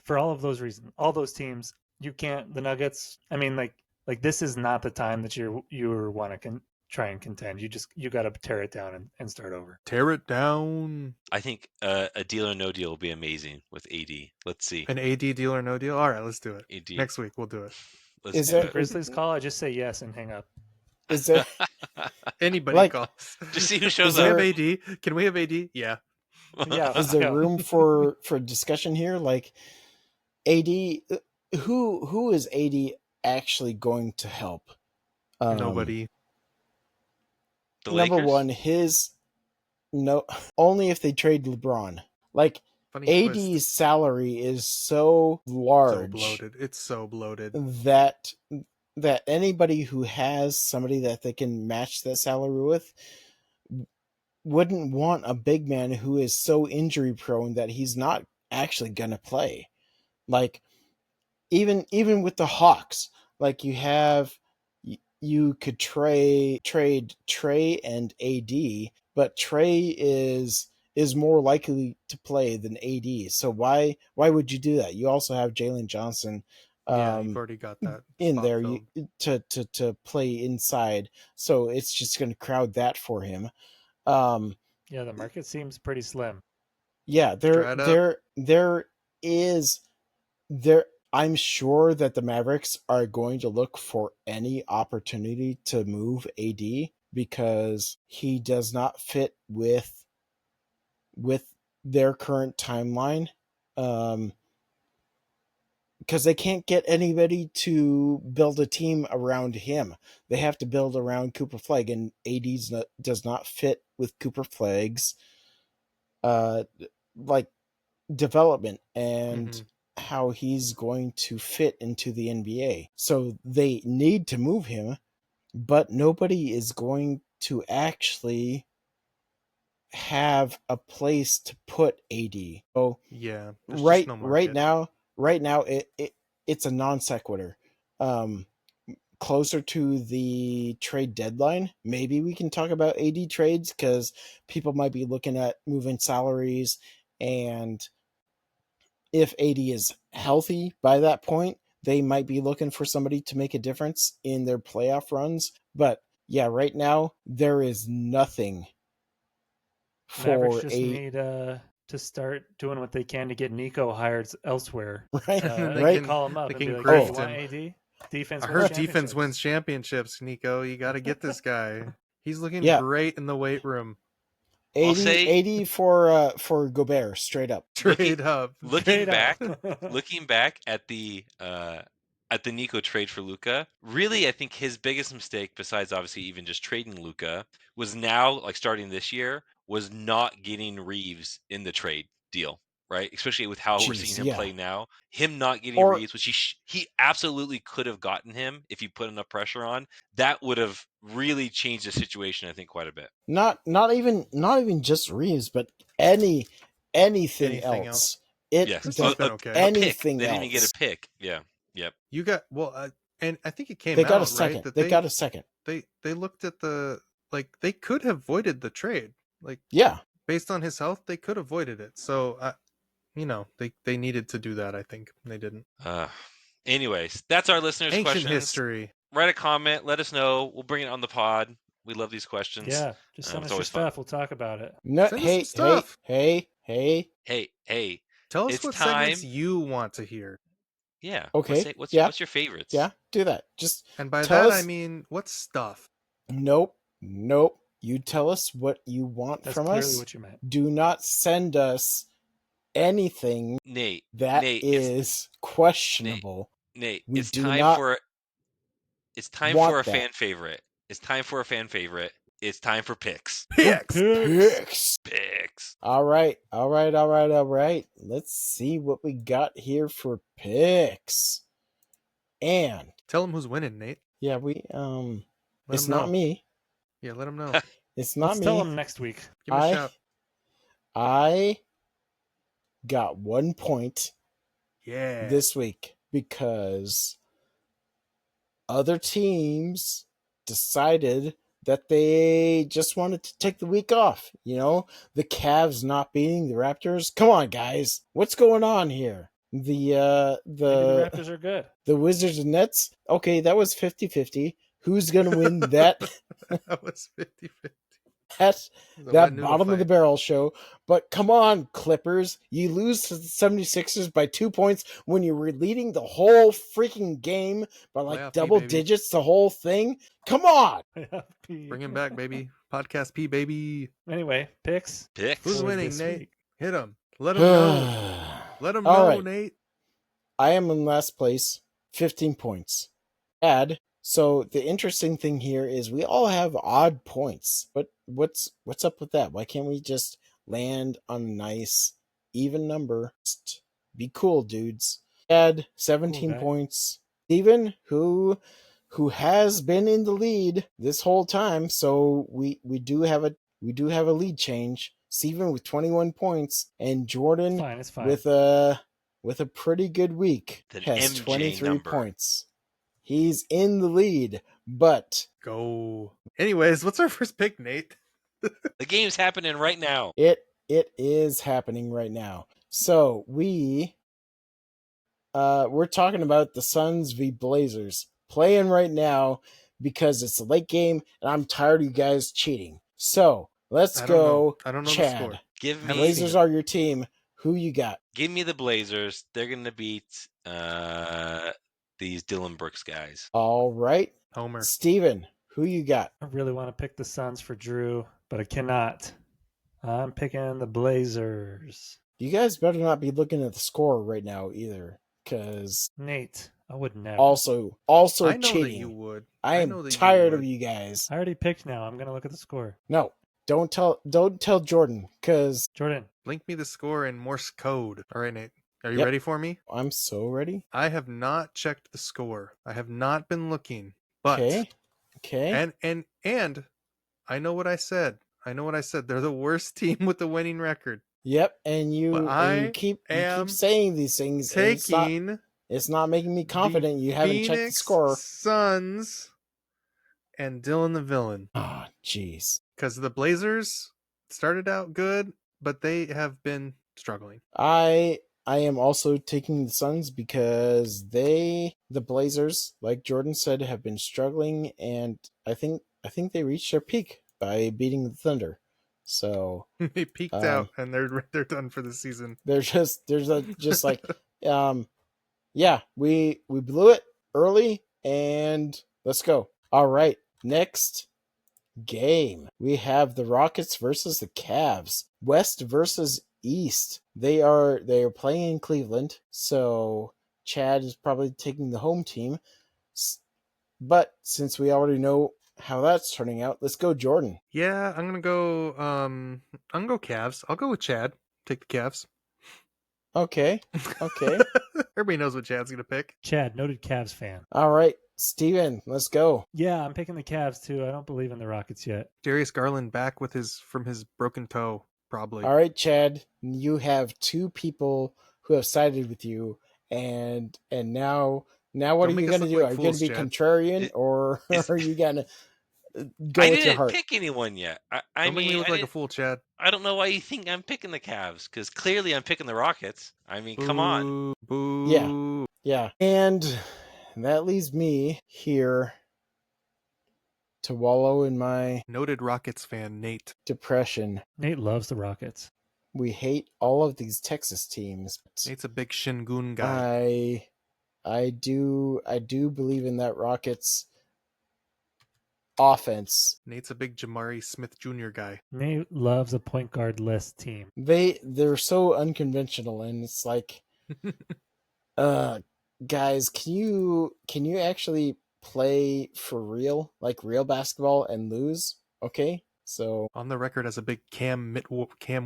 for all of those reasons, all those teams, you can't. The Nuggets. I mean, like this is not the time that you want to try and contend. You got to tear it down and start over. Tear it down. I think a deal or no deal will be amazing with AD. Let's see. An AD deal or no deal? All right, let's do it. AD. Next week, we'll do it. Is there Grizzlies call? I just say yes and hang up. Is there anybody calls? Just see who shows up. Have AD? Can we have AD? Yeah. Yeah. Is there room for discussion here? Like AD, who is AD actually going to help? Nobody. The number Lakers? one, only if they trade LeBron. Like, Funny AD's twist. salary is so large, It's so bloated that anybody who has somebody that they can match that salary with wouldn't want a big man who is so injury prone that he's not actually gonna play. Like, even with the Hawks, like, you could trade Trey and AD, but Trey is more likely to play than AD. So why would you do that? You also have Jalen Johnson. You've already got that in there to play inside. So it's just going to crowd that for him. Yeah, the market seems pretty slim. Yeah, there is there. I'm sure that the Mavericks are going to look for any opportunity to move AD because he does not fit with their current timeline. Because they can't get anybody to build a team around him. They have to build around Cooper Flagg, and AD does not fit with Cooper Flagg's like development and how he's going to fit into the NBA. So they need to move him, but nobody is going to actually have a place to put AD. So yeah, right now it's a non sequitur. Closer to the trade deadline, maybe we can talk about AD trades because people might be looking at moving salaries, and if AD is healthy by that point, they might be looking for somebody to make a difference in their playoff runs. But yeah, right now there is nothing Mavericks just need to start doing what they can to get Nico hired elsewhere. Right, right. Call him up and be like, "Oh, you want AD? Defense. I heard defense wins championships. Nico, you got to get this guy. He's looking great in the weight room. 80 for Gobert, straight up. Looking back at the Nico trade for Luka, really, I think his biggest mistake, besides obviously even just trading Luka, was now, like starting this year, was not getting Reeves in the trade deal, right? Especially with how we're seeing him play now. Him not getting Reeves, which he absolutely could have gotten him if you put enough pressure on. That would have really changed the situation, I think, quite a bit. Not even just Reeves, but anything else. Anything they didn't even get a pick. Yeah. Yep. You got and I think it came they got out, a second. Right, that they got a second. They looked at they could have voided the trade. Based on his health, they could have voided it. So they needed to do that. I think they didn't. Anyways, that's our listeners' Ancient questions. History. Write a comment. Let us know. We'll bring it on the pod. We love these questions. Yeah, just send us your stuff. We'll talk about it. No, hey. Tell us what segments you want to hear. Yeah. Okay. What's your favorites? Yeah, do that. And by that I mean what stuff? Nope. You tell us what you want from us. That's clearly what you meant. Do not send us anything Nate, is questionable. Nate, it's time for a fan favorite. It's time for a fan favorite. It's time for picks. Picks. All right. Let's see what we got here for picks. And tell them who's winning, Nate. Yeah, it's not me. Yeah, let them know. It's not me. Tell them next week. Give me a shout. I got 1 point. Yeah. This week because other teams decided that they just wanted to take the week off. The Cavs not beating the Raptors. Come on, guys. What's going on here? The Raptors are good. The Wizards and Nets. Okay, that was 50-50. Who's going to win that? That was 50-50. That's that bottom of the barrel show. But come on, Clippers. You lose to the 76ers by 2 points when you were leading the whole freaking game by like double digits, the whole thing. Come on. Bring him back, baby. Podcast P, baby. Anyway, picks. Who's winning, Nate? Hit him. Let him know. Let him know, right. Nate. I am in last place, 15 points. So the interesting thing here is we all have odd points. But what's up with that? Why can't we just land on a nice even number? Just be cool, dudes. 17 points. Steven, who has been in the lead this whole time, so we do have a lead change. Steven with 21 points, and Jordan it's fine. with a pretty good week has MJ 23 number. Points. He's in the lead, but go. Anyways, what's our first pick, Nate? The game's happening right now. It is happening right now. So we're talking about the Suns v Blazers playing right now because it's a late game and I'm tired of you guys cheating. So let's go. I don't know Chad. the score. Give me Blazers are your team. Who you got? Give me the Blazers. They're gonna beat these Dylan Brooks guys. All right. Homer. Steven, who you got? I really want to pick the Suns for Drew, but I cannot. I'm picking the Blazers. You guys better not be looking at the score right now either, because Nate, I would never. also I know cheating. that you would. I am know that you tired would. of you guys. I already picked now. I'm gonna look at the score. No, don't tell Jordan, because Jordan, Link me the score in Morse code. All right, Nate. Are you Yep. ready for me? I'm so ready. I have not checked the score. I have not been looking. But Okay. and I know what I said. They're the worst team with the winning record. Yep, and you, But and you keep saying these things. And it's not making me confident. You haven't checked the Phoenix score. Suns and Dylan the Villain. Oh, jeez. Because the Blazers started out good, but they have been struggling. I am also taking the Suns because the Blazers, like Jordan said, have been struggling, and I think they reached their peak by beating the Thunder. So They peaked out and they're done for the season. they're just like yeah, we blew it early, and let's go. All right, next game we have the Rockets versus the Cavs. West versus East. They are playing in Cleveland, so Chad is probably taking the home team. But since we already know how that's turning out, let's go Jordan. Yeah, I'm gonna go Cavs. I'll go with Chad. Take the Cavs. Okay. Everybody knows what Chad's gonna pick. Chad, noted Cavs fan. All right, Steven, let's go. Yeah, I'm picking the Cavs too. I don't believe in the Rockets yet. Darius Garland back with from his broken toe, probably. All right, Chad, you have two people who have sided with you, and now what Don't are you make us going to look do? like Are you going to fools, be Chad. contrarian, or are you going to go I with your didn't heart? pick anyone yet. I Don't make me mean, look like a fool, Chad. I don't know why you think I'm picking the Cavs, because clearly I'm picking the Rockets. I mean, come on. Boo. Yeah. And that leaves me here to wallow in my Noted Rockets fan, Nate. depression. Nate loves the Rockets. We hate all of these Texas teams. Nate's a big Shingun guy. I do believe in that Rockets offense. Nate's a big Jamari Smith Jr. guy. Nate loves a point guard less team. They're so unconventional, and it's like guys, can you actually play for real, like real basketball, and lose? Okay, so On the record as a big Cam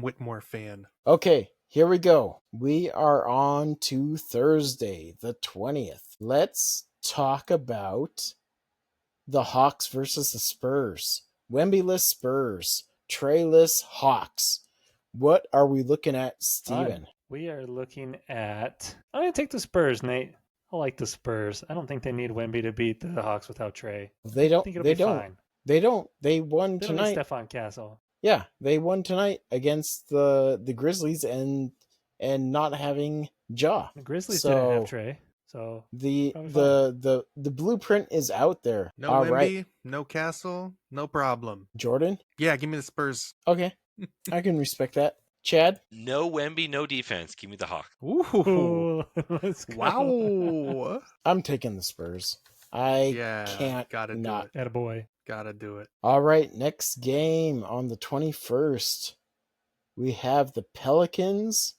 Whitmore fan. okay, here we go. We are on to Thursday, the 20th. Let's talk about the Hawks versus the Spurs. Wemby-less Spurs, Trayless Hawks. What are we looking at, Steven? We are looking at... I'm going to take the Spurs, Nate. I like the Spurs. I don't think they need Wemby to beat the Hawks without Trey. They I don't. think it'll They be don't. fine. They don't. They won They don't need tonight. Stephon Castle. Yeah, they won tonight against the Grizzlies and not having Ja. The Grizzlies So- didn't have Trey. So The Probably the blueprint is out there. No All Wemby, right, no Castle, no problem. Jordan. Yeah, give me the Spurs. Okay, I can respect that. Chad. No Wemby, no defense. Give me the Hawks. Ooh. let's go. Wow. I'm taking the Spurs. I Yeah, can't gotta not. do it. Attaboy. Gotta do it. All right, next game on the 21st, we have the Pelicans,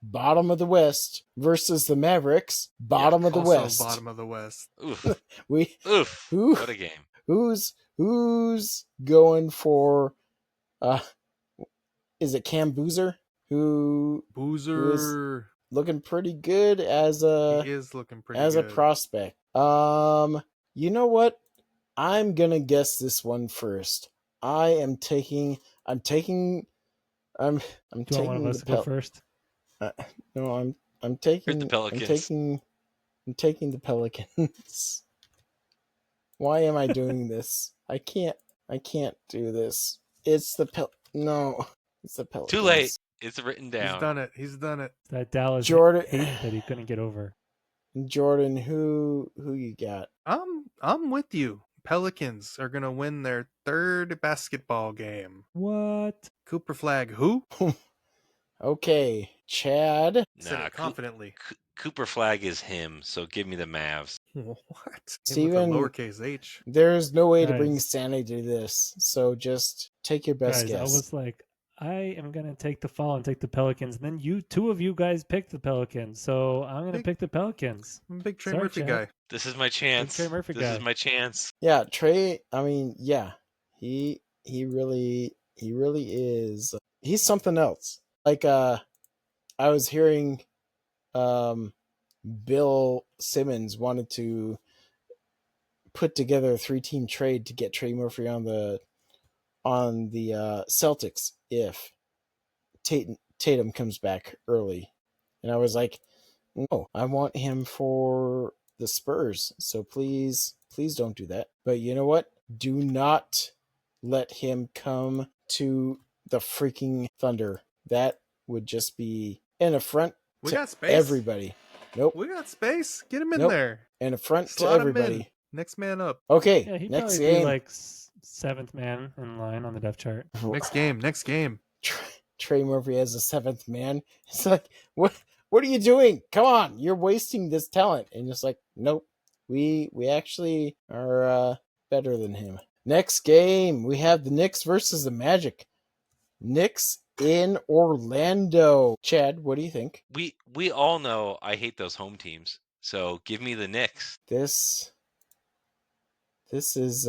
bottom of the West, versus the Mavericks, bottom of the Also West. bottom of the West. Oof. We Oof. who What a game. who's going for is it Cam Boozer, who Boozer. looking pretty good as a He is looking pretty as good. a prospect. You know what? I'm gonna guess this one first. I'm taking Do you want one of us the to go first? no, I'm taking the Pelicans. I'm taking the Pelicans. Why am I doing this? I can't do this. It's the Pelicans. Too late. It's written down. He's done it. That Dallas Jordan- hate that he couldn't get over. Jordan, who you got? I'm with you. Pelicans are going to win their third basketball game. What? Cooper Flag, who? Okay, Chad. Said it confidently. Cooper Flag is him, so give me the Mavs. What? Steven, With a lowercase h. There's no way to bring Guys. sanity to this, so just take your best Guys, guess. I was like, I am gonna take the fall and take the Pelicans. And then two of you guys picked the Pelicans, so I'm gonna pick the Pelicans. I'm a big Trey Sorry, Murphy Chad. guy. This is my chance. Trey Murphy this guy. is my chance. Yeah, Trey. I mean, yeah, he really is. He's something else. Like I was hearing, Bill Simmons wanted to put together a 3-team trade to get Trey Murphy on the Celtics if Tatum comes back early, and I was like, no, I want him for the Spurs, so please don't do that. But you know what? Do not let him come to the freaking Thunder. That would just be an affront We to got space. everybody. Nope. We got space. Get him in Nope. there. An affront Slot to him in. everybody. Next man up. Okay, Yeah, he'd next probably be game. like seventh man in line on the depth chart. Next game. Next game. Trey Murphy as a seventh man. It's like, what are you doing? Come on, you're wasting this talent. And it's like, nope, we actually are better than him. Next game, we have the Knicks versus the Magic. Knicks in Orlando. Chad, what do you think? We all know I hate those home teams, so give me the Knicks. This is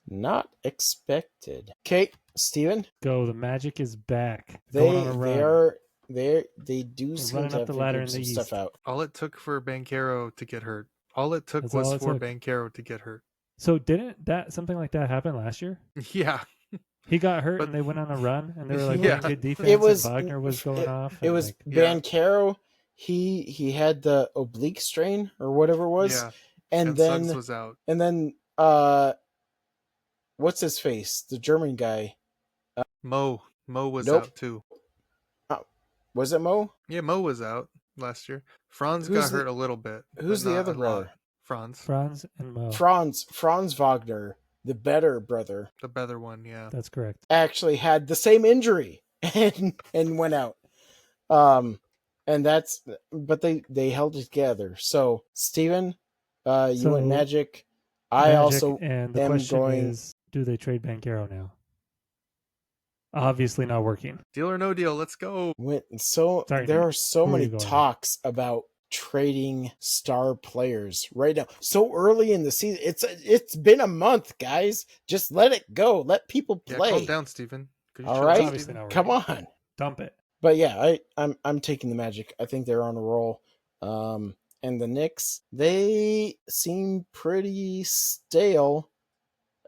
not expected. Okay, Steven. Go. The Magic is back. They Going on a run. they do seem running to up have the ladder figured in the some stuff East. out. All it took for Banchero to get hurt. All it took That's was all it for took. Banchero to get hurt. So didn't that something like that happen last year? Yeah. He got hurt But- and they went on a run and they were like Yeah. playing good defense. It was and Wagner was going off. It and, was like, Yeah. Banchero. He had the oblique strain or whatever it was, Yeah. and Suggs then was out. what's his face? The German guy. Mo was Nope. out too. Was it Mo? Yeah, Mo was out last year. Franz Who's got the- hurt a little bit. Who's but the not other a lot. brother? Franz. Franz and Mo. Franz Wagner, the better brother, The better one, yeah. That's correct. actually had the same injury and went out. And that's, but they held it together. So Steven, you So, went Magic. I Magic, also and the am question going. is, do they trade Banchero now? Obviously not working. Deal or no deal, let's go. Went so Sorry, there Nick. are so Who are many you going with? talks about trading star players right now. So early in the season, it's been a month, guys. Just let it go. Let people Yeah, play. calm down, Steven. Could you All chill, right. Steven? Obviously not working. Come on. Dump it. But yeah, I'm taking the Magic. I think they're on a roll. And the Knicks, they seem pretty stale,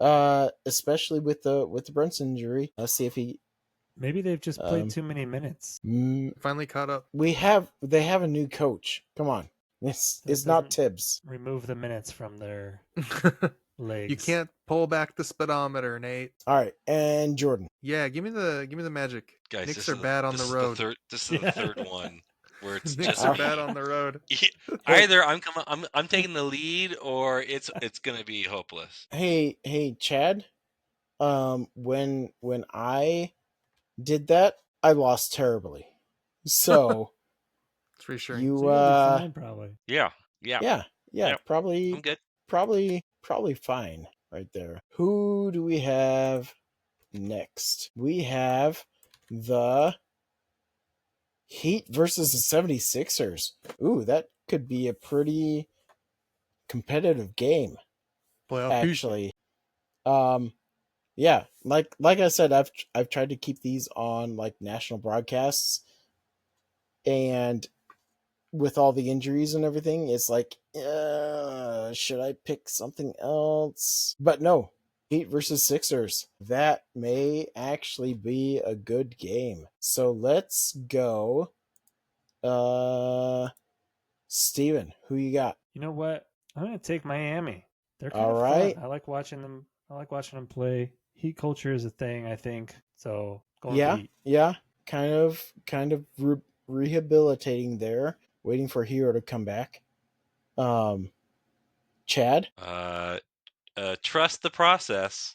especially with the Brunson injury. Let's see if he. Maybe they've just played Um, too many minutes. Finally caught up. They have a new coach. Come on, it's That not doesn't- Tibbs. Remove the minutes from their legs. You can't pull back the speedometer, Nate. All right, and Jordan. Yeah, give me the Magic. Guys, Knicks this are is bad on this the is road. This is the third one where it's Knicks just are bad on the road. either I'm taking the lead or it's gonna be hopeless. Hey, Chad. When I did that, I lost terribly. So It's reassuring. you So you'll be fine, probably. Yeah. yeah, Yep. probably I'm good. probably fine right there. Who do we have next? We have the Heat versus the 76ers. Ooh, that could be a pretty competitive game, Playoff Heat. actually. Yeah, like I said, I've tried to keep these on like national broadcasts, and with all the injuries and everything, it's like, should I pick something else? But no, Heat versus Sixers. That may actually be a good game. So let's go. Steven, who you got? You know what? I'm gonna take Miami. They're kind All of right. fun. I like watching them. I like watching them play. Heat culture is a thing, I think. So going Yeah, Heat. yeah, kind of rehabilitating there, waiting for Hero to come back. Chad? Trust the process.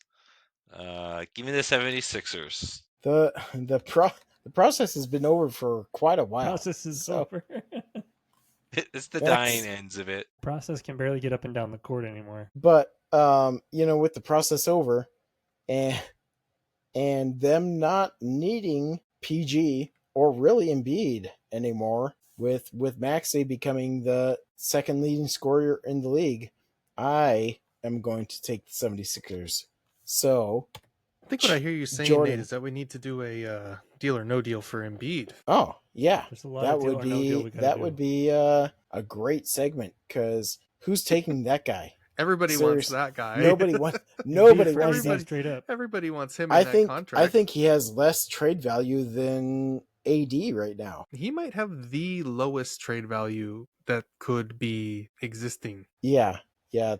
Give me the 76ers. The process has been over for quite a while. Process is over. It's the dying ends of it. Process can barely get up and down the court anymore. But with the process over, and them not needing PG or really Embiid anymore, with Maxey becoming the second leading scorer in the league, I am going to take the 76ers. So I think what I hear you saying, Jordan. Nate, is that we need to do a deal or no deal for Embiid. Oh yeah, There's a lot that of deal would or no deal be we gotta do. would be a great segment, because who's taking that guy? Everybody wants that guy. Nobody wants Everybody him. straight up. Everybody wants him in I that contract. I think he has less trade value than AD right now. He might have the lowest trade value that could be existing. Yeah,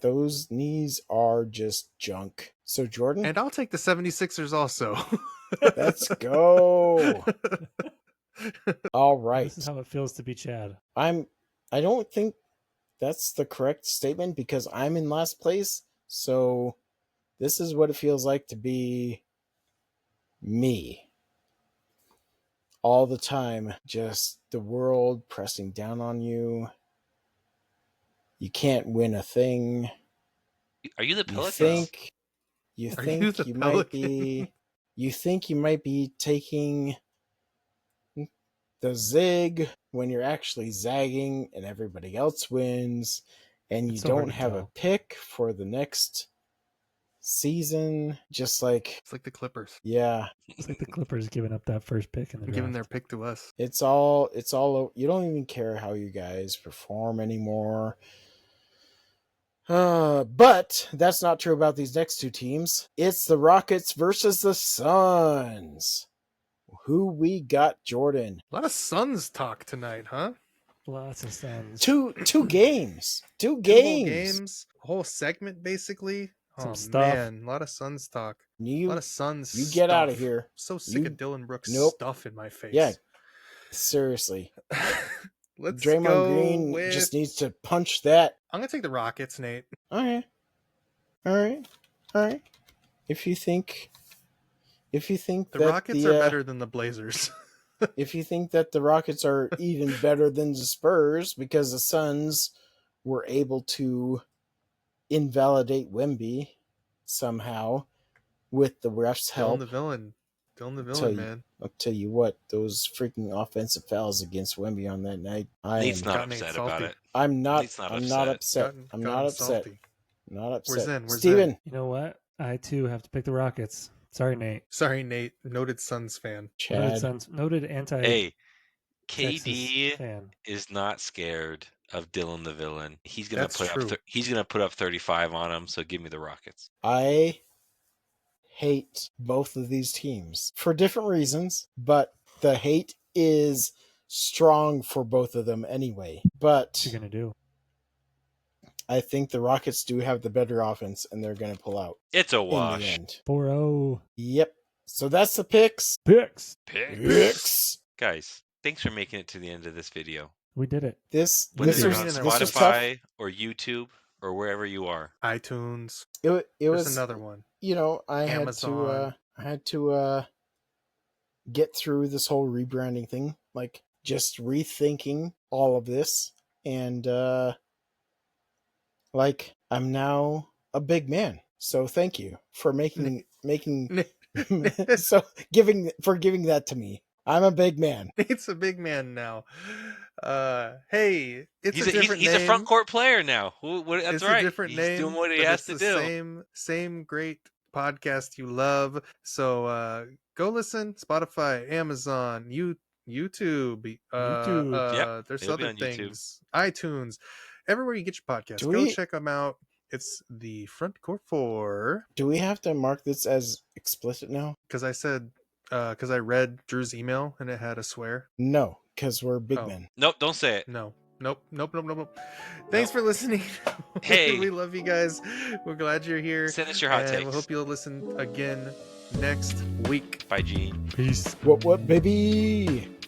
those knees are just junk. So Jordan, And I'll take the 76ers also. let's go. All right. This is how it feels to be Chad. I don't think that's the correct statement, because I'm in last place. So this is what it feels like to be me. All the time, just the world pressing down on you. You can't win a thing. Are you the You Pelicans? think you the you might be Pelicans? you think you might be taking the zig when you're actually zagging and everybody else wins, and you It's so hard don't to have a tell. pick for the next season. Just like, It's like the Clippers yeah, It's like the Clippers giving up that first pick in the draft. giving their pick to us. it's all you don't even care how you guys perform anymore. But that's not true about these next two teams. It's the Rockets versus the Suns. Who we got, Jordan? A lot of Suns talk tonight, huh? Lots of Suns. Two games. Two games. Two whole games, a whole segment basically. Some Oh stuff. man, a lot of Suns talk. A You lot of Suns. you get out of stuff. here. So sick You- of Dylan Brooks Nope. stuff in my face. Yeah. Seriously. Let's Draymond go Green with. just needs to punch that. I'm gonna take the Rockets, Nate. Okay. All right. If you think The that Rockets are better than the Blazers. if you think that the Rockets are even better than the Spurs because the Suns were able to invalidate Wemby somehow with the refs' Dylan help, the villain. Dylan the Tell villain, you- man. I'll tell you what, those freaking offensive fouls against Wemby on that night, Nate's not Got Nate upset salty. about it. I'm not Nate's not upset. upset. I'm not upset. Salty. Not upset. Where's Zen? Where's Steven, You know what? I too have to pick the Rockets. Sorry, Nate. Sorry, Nate. Noted Suns fan. Noted Chad, Suns. Noted anti. Hey, Texas KD fan. is not scared of Dylan the villain. He's gonna That's put true. up. He's gonna put up 35 on him. So give me the Rockets. I hate both of these teams for different reasons, but the hate is strong for both of them anyway. But What you gonna do? I think the Rockets do have the better offense, and they're going to pull out It's a in the wash. end. 4-0 Yep. So that's the picks. picks. Picks. Guys, thanks for making it to the end of this video. We did it. This Whether this you're was on this this was tough. Spotify or YouTube or wherever you are. iTunes. It There's was another one. I Amazon. had to get through this whole rebranding thing, like just rethinking all of this, and like I'm now a big man. So thank you for making so giving that to me. I'm a big man. Nate's a big man now. Hey, it's He's a different he's name. a front court player now. That's It's right. a different he's name. doing what he but has it's to the do. Same great podcast you love. So go listen. Spotify, Amazon, YouTube. YouTube. Yep, There's it'll be other on YouTube. things. iTunes, everywhere you get your podcast. Do Go we- check them out. It's the Front Court 4. Do we have to mark this as explicit now? Because I said, because I read Drew's email and it had a swear. No, because we're big Oh. men. Nope, don't say it. No. Nope. Thanks for listening. Hey. we love you guys. We're glad you're here. Send us your hot and takes. we hope you'll listen again next week. Bye, Gene. Peace. What, baby?